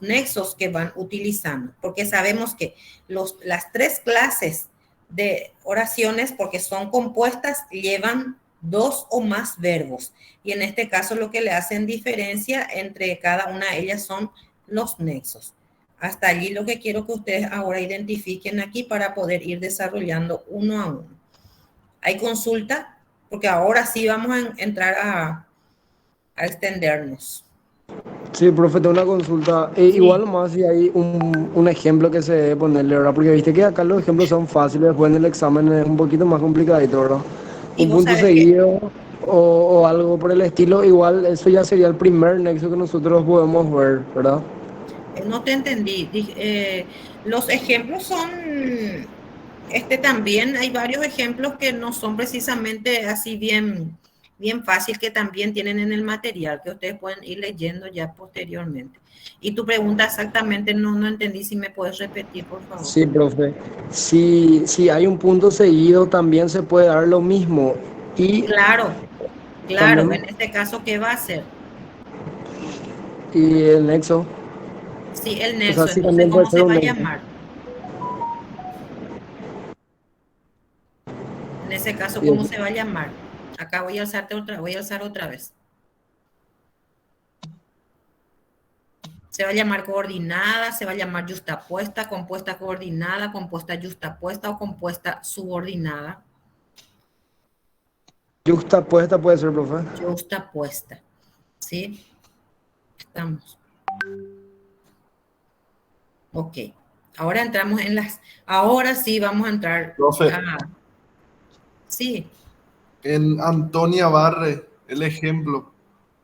nexos que van utilizando, porque sabemos que las tres clases de oraciones, porque son compuestas, llevan dos o más verbos, y en este caso lo que le hacen diferencia entre cada una de ellas son los nexos. Hasta allí lo que quiero que ustedes ahora identifiquen aquí para poder ir desarrollando uno a uno. ¿Hay consulta? Porque ahora sí vamos a entrar a extendernos. Sí, profe, tengo una consulta. Sí. Igual más si hay un ejemplo que se debe ponerle, ¿verdad? Porque viste que acá los ejemplos son fáciles, después en el examen es un poquito más complicadito, ¿verdad? Un punto seguido o algo por el estilo, igual eso ya sería el primer nexo que nosotros podemos ver, ¿verdad? No te entendí. Los ejemplos son, también hay varios ejemplos que no son precisamente así bien fácil, que también tienen en el material, que ustedes pueden ir leyendo ya posteriormente. Y tu pregunta exactamente no entendí, si me puedes repetir, por favor. Sí, profe. Si hay un punto seguido, también se puede dar lo mismo. Y claro. también, En este caso, ¿qué va a hacer? Y el nexo. Sí, el nexo. O sea, sí, entonces, también puede ¿cómo ser se un va a nexo. llamar? En ese caso, ¿cómo se va a llamar? Acá voy a alzar otra vez. Se va a llamar coordinada, se va a llamar yuxtapuesta, compuesta coordinada, compuesta yuxtapuesta o compuesta subordinada. Yuxtapuesta puede ser, profe. Yuxtapuesta. ¿Sí? Estamos. Ok. Ahora entramos ahora sí vamos a entrar. Profe. Sí. En Antonia Barre, el ejemplo.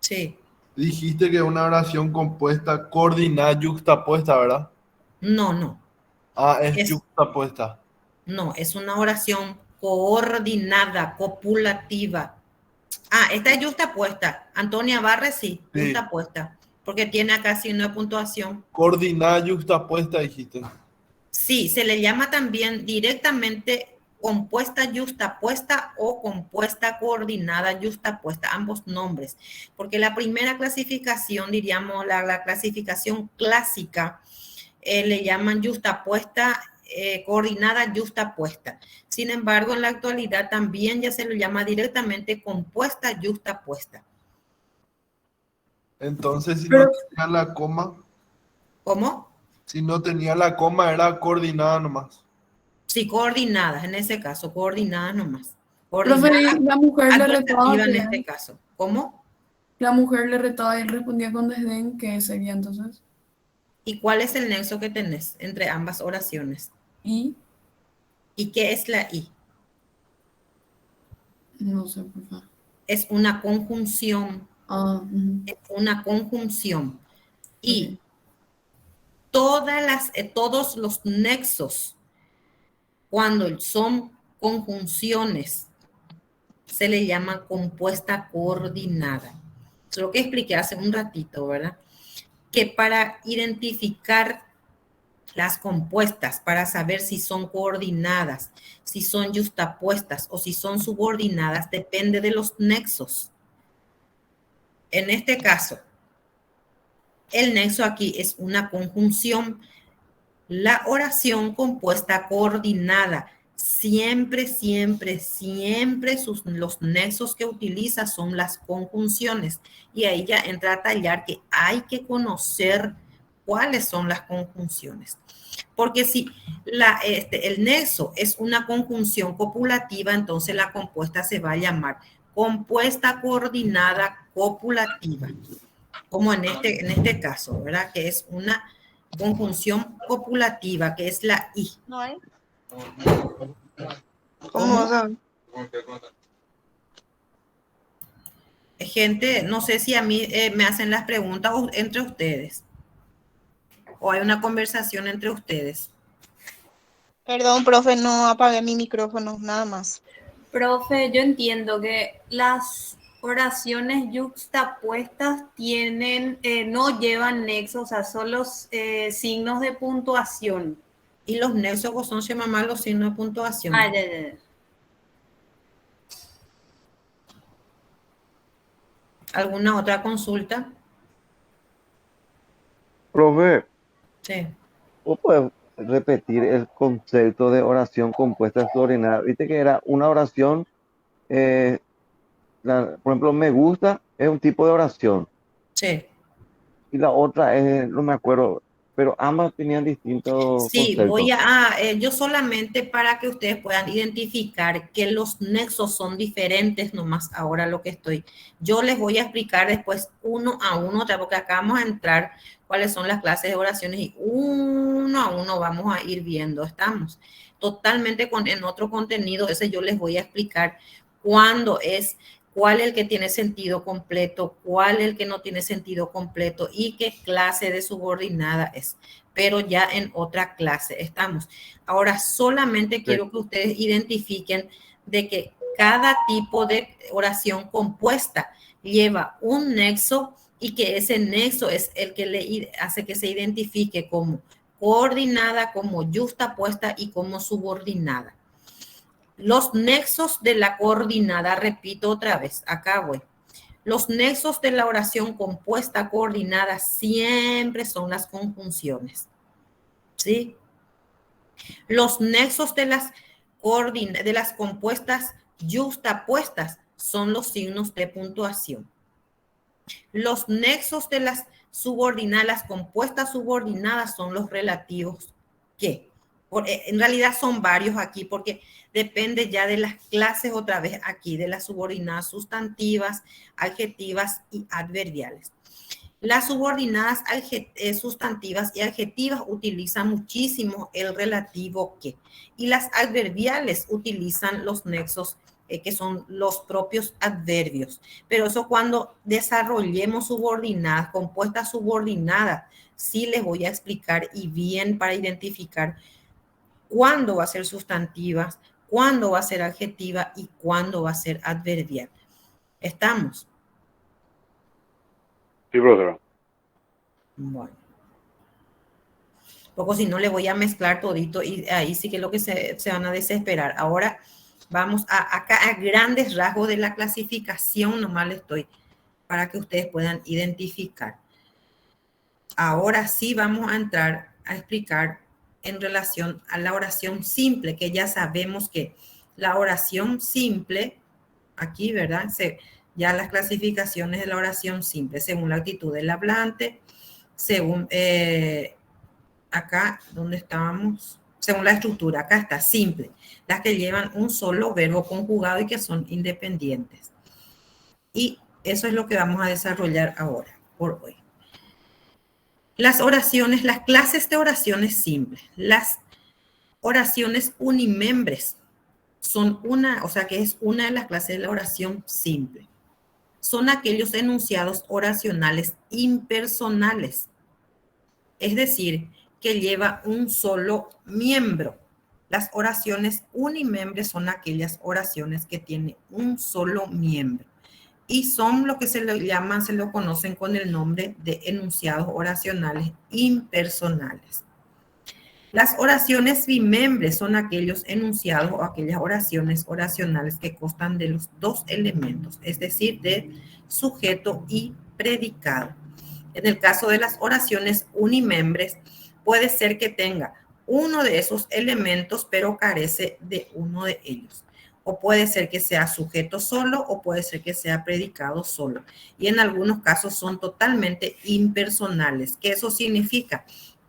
Sí. Dijiste que es una oración compuesta, coordinada, yuxtapuesta, ¿verdad? No. Es yuxtapuesta. No, es una oración coordinada, copulativa. Esta es yuxtapuesta. Antonia Barre, sí. Yuxtapuesta. Porque tiene acá signo de puntuación. Coordinada, yuxtapuesta, dijiste. Sí, se le llama también directamente compuesta yuxtapuesta o compuesta coordinada yuxtapuesta, ambos nombres, porque la primera clasificación, diríamos, la clasificación clásica, le llaman yuxtapuesta, coordinada yuxtapuesta. Sin embargo, en la actualidad también ya se lo llama directamente compuesta yuxtapuesta. Entonces, si no Pero, tenía la coma, ¿Cómo? si no tenía la coma, era coordinada nomás. Sí, coordinadas, en ese caso, coordinadas nomás. profe, Coordinada la mujer le retaba adversativa en que este caso. ¿Cómo? la mujer le retaba y él respondía con desdén, ¿qué sería entonces? ¿Y cuál es el nexo que tenés entre ambas oraciones? Y ¿Y qué es la I? no sé, por favor. Es una conjunción. Ah, Es una conjunción. Y ok. todos los nexos, cuando son conjunciones, se le llama compuesta coordinada. Es lo que expliqué hace un ratito, ¿verdad? Que para identificar las compuestas, para saber si son coordinadas, si son yuxtapuestas o si son subordinadas, depende de los nexos. En este caso, el nexo aquí es una conjunción. La oración compuesta coordinada, siempre, siempre, siempre los nexos que utiliza son las conjunciones. Y ahí ya entra a tallar que hay que conocer cuáles son las conjunciones. Porque si el nexo es una conjunción copulativa, entonces la compuesta se va a llamar compuesta coordinada copulativa. Como en este caso, ¿verdad? Que es una conjunción copulativa, que es la I. ¿No hay? ¿Cómo? son? Gente, no sé si a mí me hacen las preguntas entre ustedes. O hay una conversación entre ustedes. Perdón, profe, no apagué mi micrófono, nada más. Profe, yo entiendo que las oraciones yuxtapuestas tienen, no llevan nexos, o sea, son los signos de puntuación. Y los nexos son, se llaman los signos de puntuación. Ah, ya. ¿Alguna otra consulta? Profe, Sí. ¿vos puedes repetir el concepto de oración compuesta subordinada? Viste que era una oración, por ejemplo, me gusta es un tipo de oración. Sí. Y la otra es, no me acuerdo, pero ambas tenían distintos Sí, conceptos. yo solamente para que ustedes puedan identificar que los nexos son diferentes, nomás ahora lo que yo les voy a explicar después uno a uno, porque acá vamos a entrar cuáles son las clases de oraciones y uno a uno vamos a ir viendo, estamos totalmente en otro contenido, ese yo les voy a explicar cuándo es, cuál es el que tiene sentido completo, cuál es el que no tiene sentido completo y qué clase de subordinada es, pero ya en otra clase estamos. Ahora solamente quiero que ustedes identifiquen de que cada tipo de oración compuesta lleva un nexo y que ese nexo es el que le hace que se identifique como coordinada, como yuxtapuesta y como subordinada. Los nexos de la coordinada, repito otra vez, acá voy. Los nexos de la oración compuesta coordinada siempre son las conjunciones, ¿sí? Los nexos de las compuestas yuxtapuestas son los signos de puntuación. Los nexos de las subordinadas, las compuestas subordinadas son los relativos que. En realidad son varios aquí porque depende ya de las clases otra vez aquí, de las subordinadas sustantivas, adjetivas y adverbiales. Las subordinadas sustantivas y adjetivas utilizan muchísimo el relativo que y las adverbiales utilizan los nexos que son los propios adverbios. Pero eso cuando desarrollemos subordinadas, compuestas subordinadas, sí les voy a explicar y bien para identificar cuándo va a ser sustantivas, cuándo va a ser adjetiva y cuándo va a ser adverbial. ¿Estamos? Sí, profesor. Bueno. porque si no le voy a mezclar todito y ahí sí que es lo que se van a desesperar. Ahora vamos acá a grandes rasgos de la clasificación, nomás le estoy para que ustedes puedan identificar. Ahora sí vamos a entrar a explicar en relación a la oración simple, que ya sabemos que la oración simple, aquí, ¿verdad? Ya las clasificaciones de la oración simple, según la actitud del hablante, según, acá, ¿dónde estábamos? Según la estructura, acá está, simple, las que llevan un solo verbo conjugado y que son independientes. Y eso es lo que vamos a desarrollar ahora, por hoy. Las oraciones, las clases de oraciones simples, las oraciones unimembres son una, o sea que es una de las clases de la oración simple. Son aquellos enunciados oracionales impersonales, es decir, que lleva un solo miembro. Las oraciones unimembres son aquellas oraciones que tienen un solo miembro. Y son lo que se lo llaman, se lo conocen con el nombre de enunciados oracionales impersonales. Las oraciones bimembres son aquellos enunciados o aquellas oraciones oracionales que constan de los dos elementos, es decir, de sujeto y predicado. En el caso de las oraciones unimembres, puede ser que tenga uno de esos elementos, pero carece de uno de ellos. O puede ser que sea sujeto solo o puede ser que sea predicado solo. Y en algunos casos son totalmente impersonales. ¿Qué eso significa?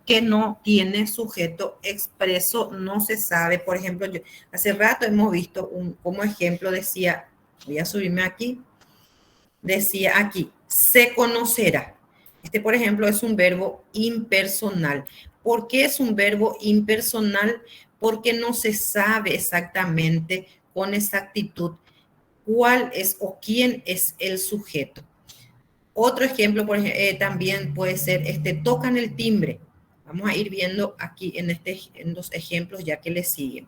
Que no tiene sujeto expreso, no se sabe. Por ejemplo, hace rato hemos visto como ejemplo decía, voy a subirme aquí, decía aquí, se conocerá. Este, por ejemplo, es un verbo impersonal. ¿Por qué es un verbo impersonal? Porque no se sabe exactamente con exactitud cuál es o quién es el sujeto. Otro ejemplo también puede ser, tocan el timbre. Vamos a ir viendo aquí en los ejemplos ya que le siguen.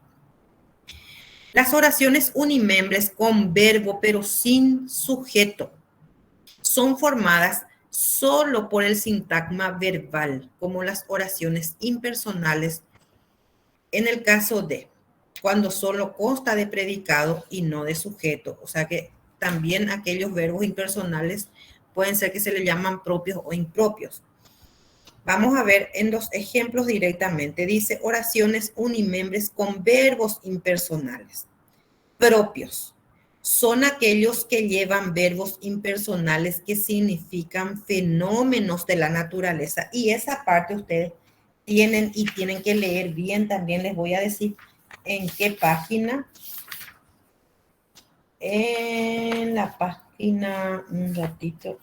Las oraciones unimembres con verbo pero sin sujeto son formadas solo por el sintagma verbal, como las oraciones impersonales en el caso de cuando solo consta de predicado y no de sujeto. O sea que también aquellos verbos impersonales pueden ser que se le llaman propios o impropios. Vamos a ver en los ejemplos directamente. Dice oraciones unimembres con verbos impersonales. Propios son aquellos que llevan verbos impersonales que significan fenómenos de la naturaleza. Y esa parte ustedes tienen que leer bien. También les voy a decir en qué página. En la página, un ratito.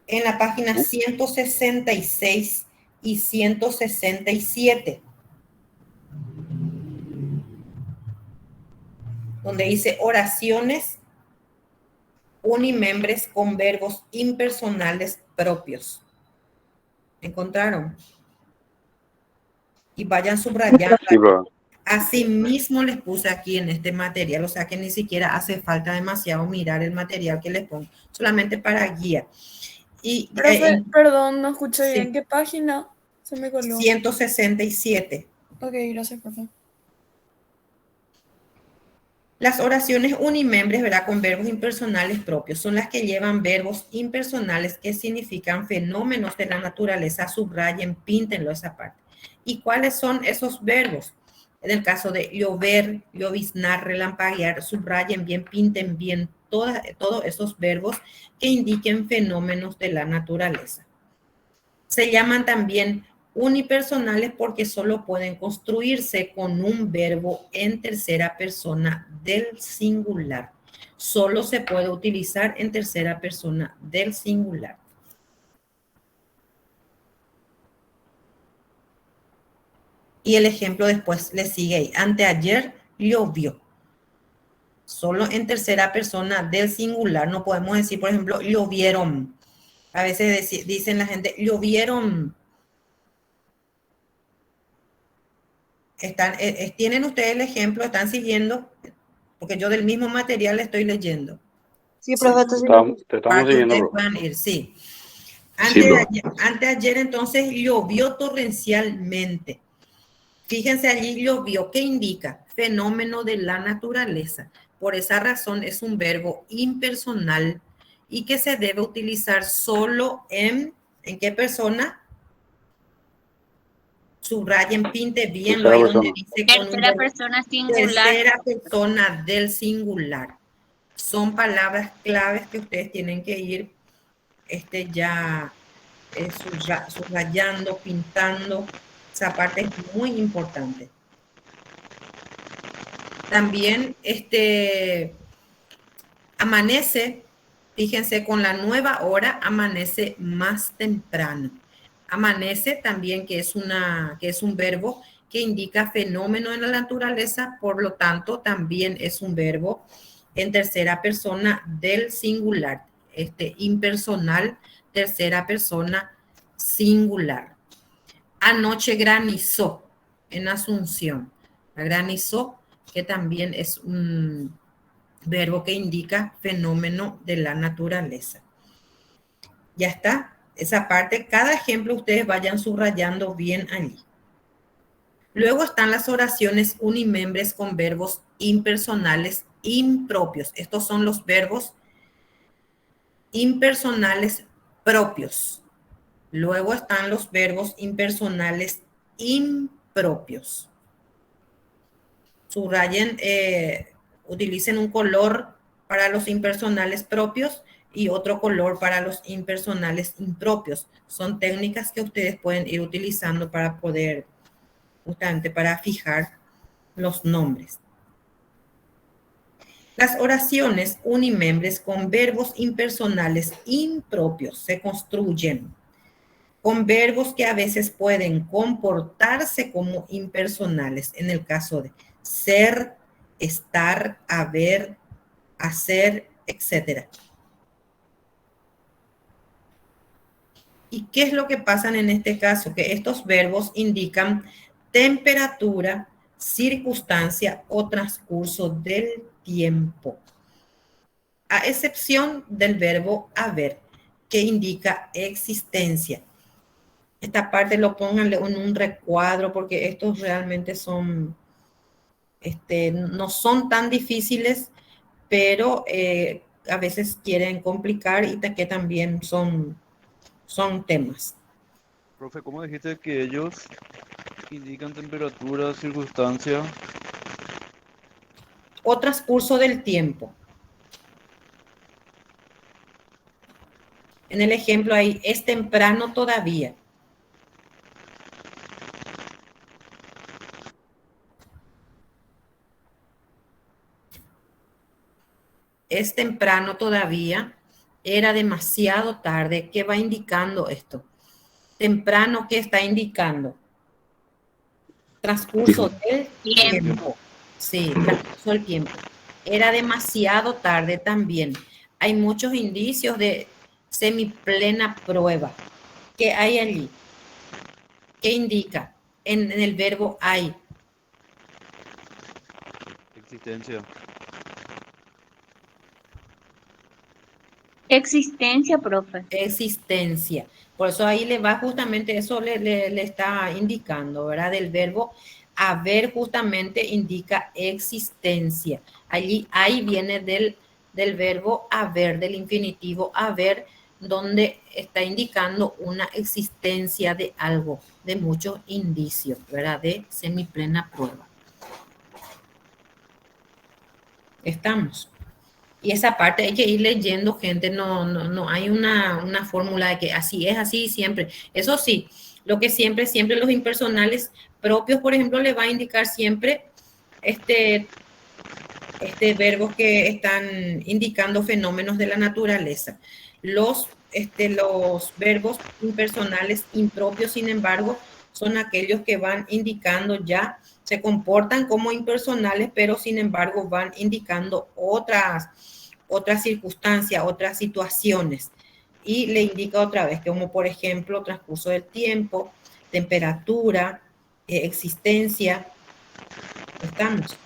En la página 166 y 167, donde dice oraciones unimembres con verbos impersonales propios. ¿Encontraron? Y vayan subrayando. Sí, bro. Así mismo les puse aquí en este material, o sea que ni siquiera hace falta demasiado mirar el material que les pongo, solamente para guía. Y, Profe, perdón, no escuché sí. bien. ¿Qué página? Se me coló. 167. Ok, gracias, profe. Las oraciones unimembres, ¿verdad? Con verbos impersonales propios son las que llevan verbos impersonales que significan fenómenos de la naturaleza. Subrayen, píntenlo esa parte. ¿Y cuáles son esos verbos? En el caso de llover, lloviznar, relampaguear, subrayen bien, pinten bien todos esos verbos que indiquen fenómenos de la naturaleza. Se llaman también unipersonales porque solo pueden construirse con un verbo en tercera persona del singular. Solo se puede utilizar en tercera persona del singular. Y el ejemplo después le sigue ahí. Anteayer llovió. Solo en tercera persona del singular. No podemos decir, por ejemplo, llovieron. A veces dicen la gente, llovieron. ¿Tienen ustedes el ejemplo? ¿Están siguiendo? porque yo del mismo material estoy leyendo. Sí, profe, Te Para estamos que siguiendo, ustedes profe. puedan ir, sí. Sí, profe. Anteayer entonces llovió torrencialmente. Fíjense allí llovió, ¿qué indica? Fenómeno de la naturaleza. Por esa razón es un verbo impersonal y que se debe utilizar solo ¿en qué persona? Subrayen, pinte bien, Tercera ahí donde persona. dice con un Tercera verbo. persona singular. Tercera persona del singular. Son palabras claves que ustedes tienen que ir ya subrayando, pintando. Esa parte es muy importante. También amanece, fíjense, con la nueva hora amanece más temprano. Amanece también que es un verbo que indica fenómeno en la naturaleza, por lo tanto también es un verbo en tercera persona del singular, impersonal, tercera persona singular. Anoche granizó en Asunción. Granizó, que también es un verbo que indica fenómeno de la naturaleza. Ya está, esa parte, cada ejemplo ustedes vayan subrayando bien allí. Luego están las oraciones unimembres con verbos impersonales impropios. Estos son los verbos impersonales propios. Luego están los verbos impersonales impropios. Subrayen, utilicen un color para los impersonales propios y otro color para los impersonales impropios. Son técnicas que ustedes pueden ir utilizando para poder, justamente para fijar los nombres. Las oraciones unimembres con verbos impersonales impropios se construyen con verbos que a veces pueden comportarse como impersonales, en el caso de ser, estar, haber, hacer, etc. ¿Y qué es lo que pasa en este caso? Que estos verbos indican temperatura, circunstancia o transcurso del tiempo, a excepción del verbo haber, que indica existencia. Esta parte lo pónganle en un recuadro porque estos realmente son, no son tan difíciles, pero a veces quieren complicar y que también son temas. Profe, ¿cómo dijiste que ellos indican temperatura, circunstancia? O transcurso del tiempo. En el ejemplo ahí, es temprano todavía. Es temprano todavía, era demasiado tarde. ¿Qué va indicando esto? Temprano, ¿qué está indicando? Transcurso del tiempo. Sí, transcurso del tiempo. Era demasiado tarde también. Hay muchos indicios de semiplena prueba. ¿Qué hay allí? ¿Qué indica? En el verbo hay. Existencia. Existencia, profe. Existencia. Por eso ahí le va justamente, eso le está indicando, ¿verdad? Del verbo haber justamente indica existencia. Allí, ahí viene del verbo haber, del infinitivo haber, donde está indicando una existencia de algo, de muchos indicios, ¿verdad? De semiplena prueba. ¿Estamos? Y esa parte hay que ir leyendo, gente, no hay una fórmula de que así es, así siempre. Eso sí, lo que siempre los impersonales propios, por ejemplo, le va a indicar siempre verbos que están indicando fenómenos de la naturaleza. Los verbos impersonales impropios, sin embargo, son aquellos que van indicando ya, se comportan como impersonales, pero sin embargo van indicando otras circunstancias, otras situaciones. Y le indica otra vez, como por ejemplo, transcurso del tiempo, temperatura, existencia. ¿Estamos?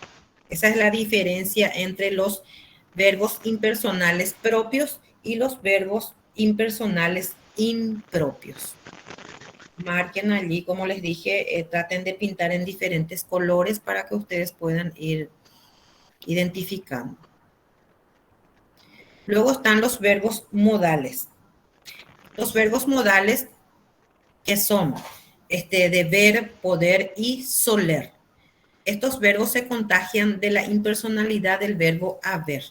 Esa es la diferencia entre los verbos impersonales propios y los verbos impersonales impropios. Marquen allí, como les dije, traten de pintar en diferentes colores para que ustedes puedan ir identificando. Luego están los verbos modales. Los verbos modales que son deber, poder y soler. Estos verbos se contagian de la impersonalidad del verbo haber.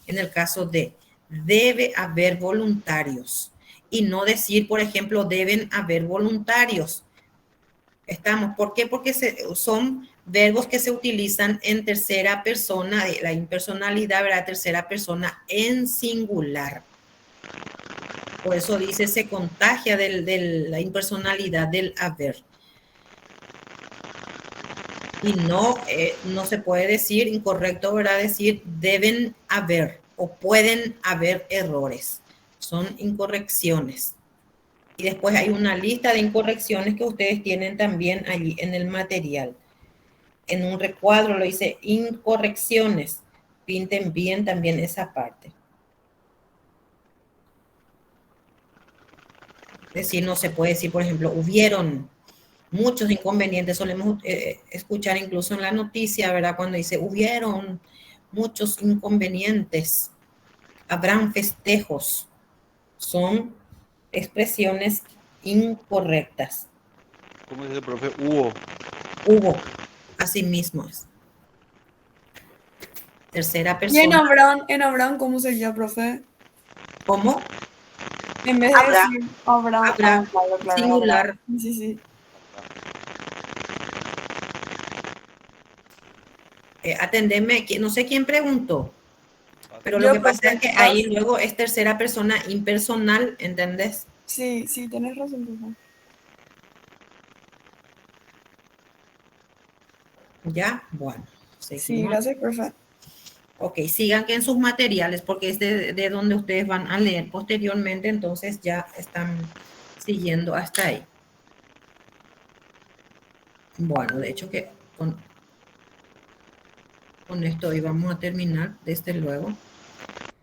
En el caso de debe haber voluntarios y no decir, por ejemplo, deben haber voluntarios. ¿Por qué? Porque son verbos que se utilizan en tercera persona, la impersonalidad, ¿verdad? Tercera persona en singular. Por eso dice, se contagia de la impersonalidad del haber. Y no se puede decir, incorrecto, ¿verdad? Decir deben haber o pueden haber errores. Son incorrecciones. Y después hay una lista de incorrecciones que ustedes tienen también allí en el material. En un recuadro lo dice incorrecciones. Pinten bien también esa parte. Es decir, no se puede decir, por ejemplo, hubieron muchos inconvenientes. Solemos escuchar incluso en la noticia, ¿verdad? Cuando dice, hubieron muchos inconvenientes. Habrán festejos. Son expresiones incorrectas. ¿Cómo dice el profe? Hubo. Hubo. Así mismo es. Tercera ¿Y en persona. Abraham cómo sería, profe? ¿Cómo? En vez de decir Abraham. Habrá. Claro, Singular. Abraham. Sí, sí. Atendeme, no sé quién preguntó, pero lo Yo, que pasa profe, es que ahí luego es tercera persona impersonal, ¿entendés? Sí, sí, tenés razón, profe. ¿Ya? Bueno. Sí, Seguimos. gracias, profe. Ok, sigan que en sus materiales, porque es de donde ustedes van a leer posteriormente, entonces ya están siguiendo hasta ahí. Bueno, de hecho que con esto hoy vamos a terminar, desde luego.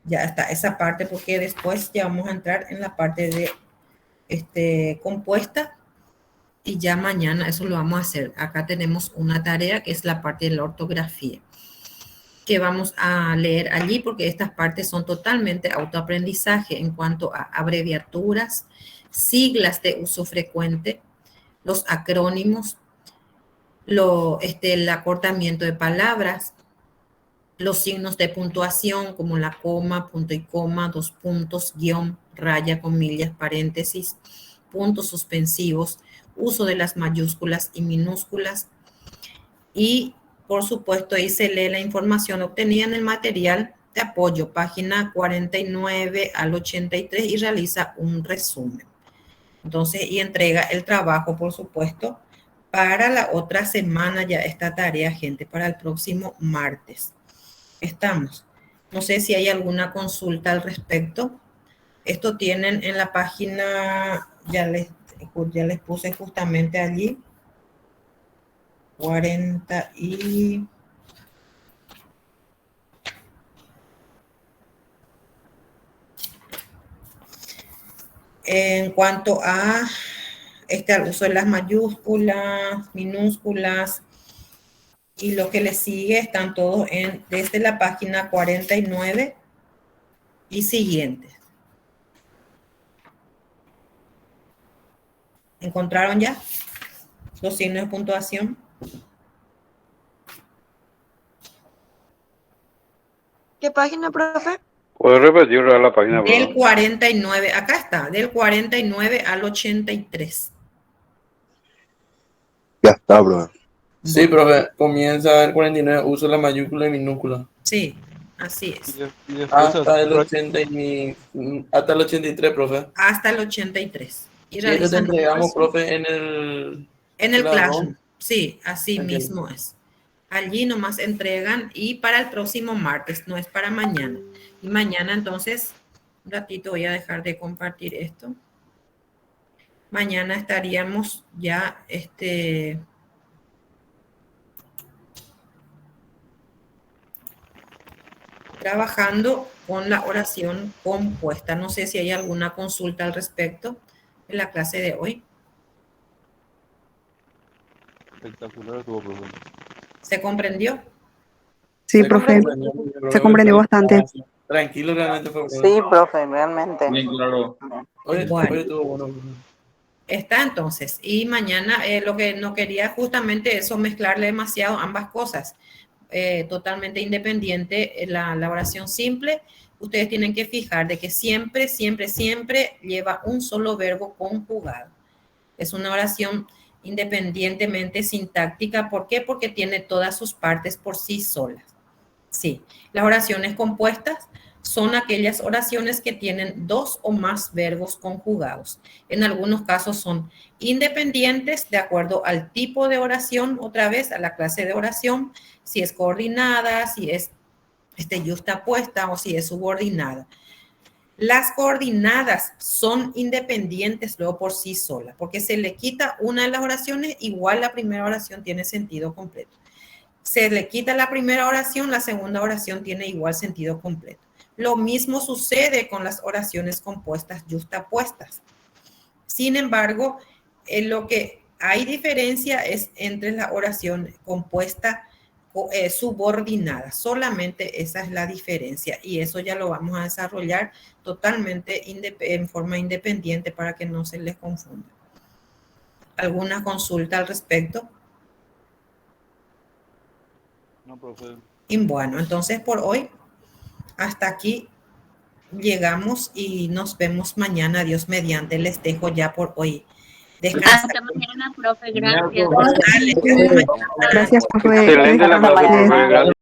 Ya está esa parte, porque después ya vamos a entrar en la parte de compuesta, y ya mañana eso lo vamos a hacer. Acá tenemos una tarea que es la parte de la ortografía, que vamos a leer allí, porque estas partes son totalmente autoaprendizaje en cuanto a abreviaturas, siglas de uso frecuente, los acrónimos, el acortamiento de palabras, los signos de puntuación como la coma, punto y coma, dos puntos, guión, raya, comillas, paréntesis, puntos suspensivos, uso de las mayúsculas y minúsculas, y por supuesto ahí se lee la información obtenida en el material de apoyo, página 49 al 83, y realiza un resumen. Entonces, y entrega el trabajo, por supuesto, para la otra semana, ya esta tarea, gente, para el próximo martes. Estamos. No sé si hay alguna consulta al respecto. Esto tienen en la página, ya les puse justamente allí, 40 y... En cuanto a al uso de las mayúsculas, minúsculas y lo que le sigue, están todos desde la página 49 y siguientes. ¿Encontraron ya los signos de puntuación? ¿Qué página, profe? ¿Puedes repetir la página? Del 49, acá está, del 49 al 83. Ya está, bro. Sí, profe, comienza el 49, uso la mayúscula y minúscula. Sí, así es. Hasta el 83, profe. Hasta el 83. Y esto te entregamos, profe, en el Classroom. Sí, así Okay. mismo es. Allí nomás entregan, y para el próximo martes, no es para mañana. Y mañana entonces, un ratito voy a dejar de compartir esto. Mañana estaríamos ya trabajando con la oración compuesta. No sé si hay alguna consulta al respecto en la clase de hoy. Espectacular estuvo, profe. ¿Se comprendió? Sí, profe. Se comprendió bastante. Tranquilo, realmente fue. Sí, profe, realmente. Bien, claro. Oye, Bueno. oye, estuvo bueno. Está entonces. Y mañana lo que no quería justamente eso, mezclarle demasiado ambas cosas. Totalmente independiente, la oración simple, ustedes tienen que fijar de que siempre, siempre, siempre lleva un solo verbo conjugado. Es una oración independientemente sintáctica. ¿Por qué? Porque tiene todas sus partes por sí solas. Sí, las oraciones compuestas son aquellas oraciones que tienen dos o más verbos conjugados. En algunos casos son independientes de acuerdo al tipo de oración, otra vez a la clase de oración, si es coordinada, si es yuxtapuesta o si es subordinada. Las coordinadas son independientes luego por sí solas, porque se le quita una de las oraciones, igual la primera oración tiene sentido completo. Se le quita la primera oración, la segunda oración tiene igual sentido completo. Lo mismo sucede con las oraciones compuestas yuxtapuestas. Sin embargo, lo que hay diferencia es entre la oración compuesta subordinada. Solamente esa es la diferencia y eso ya lo vamos a desarrollar totalmente en forma independiente para que no se les confunda. ¿Alguna consulta al respecto? No, profe. Y bueno, entonces por hoy hasta aquí llegamos y nos vemos mañana. Dios mediante, les dejo ya por hoy. Descansa. Hasta mañana, profe. Gracias. Gracias, profe. Excelente la clase, profe. Gracias.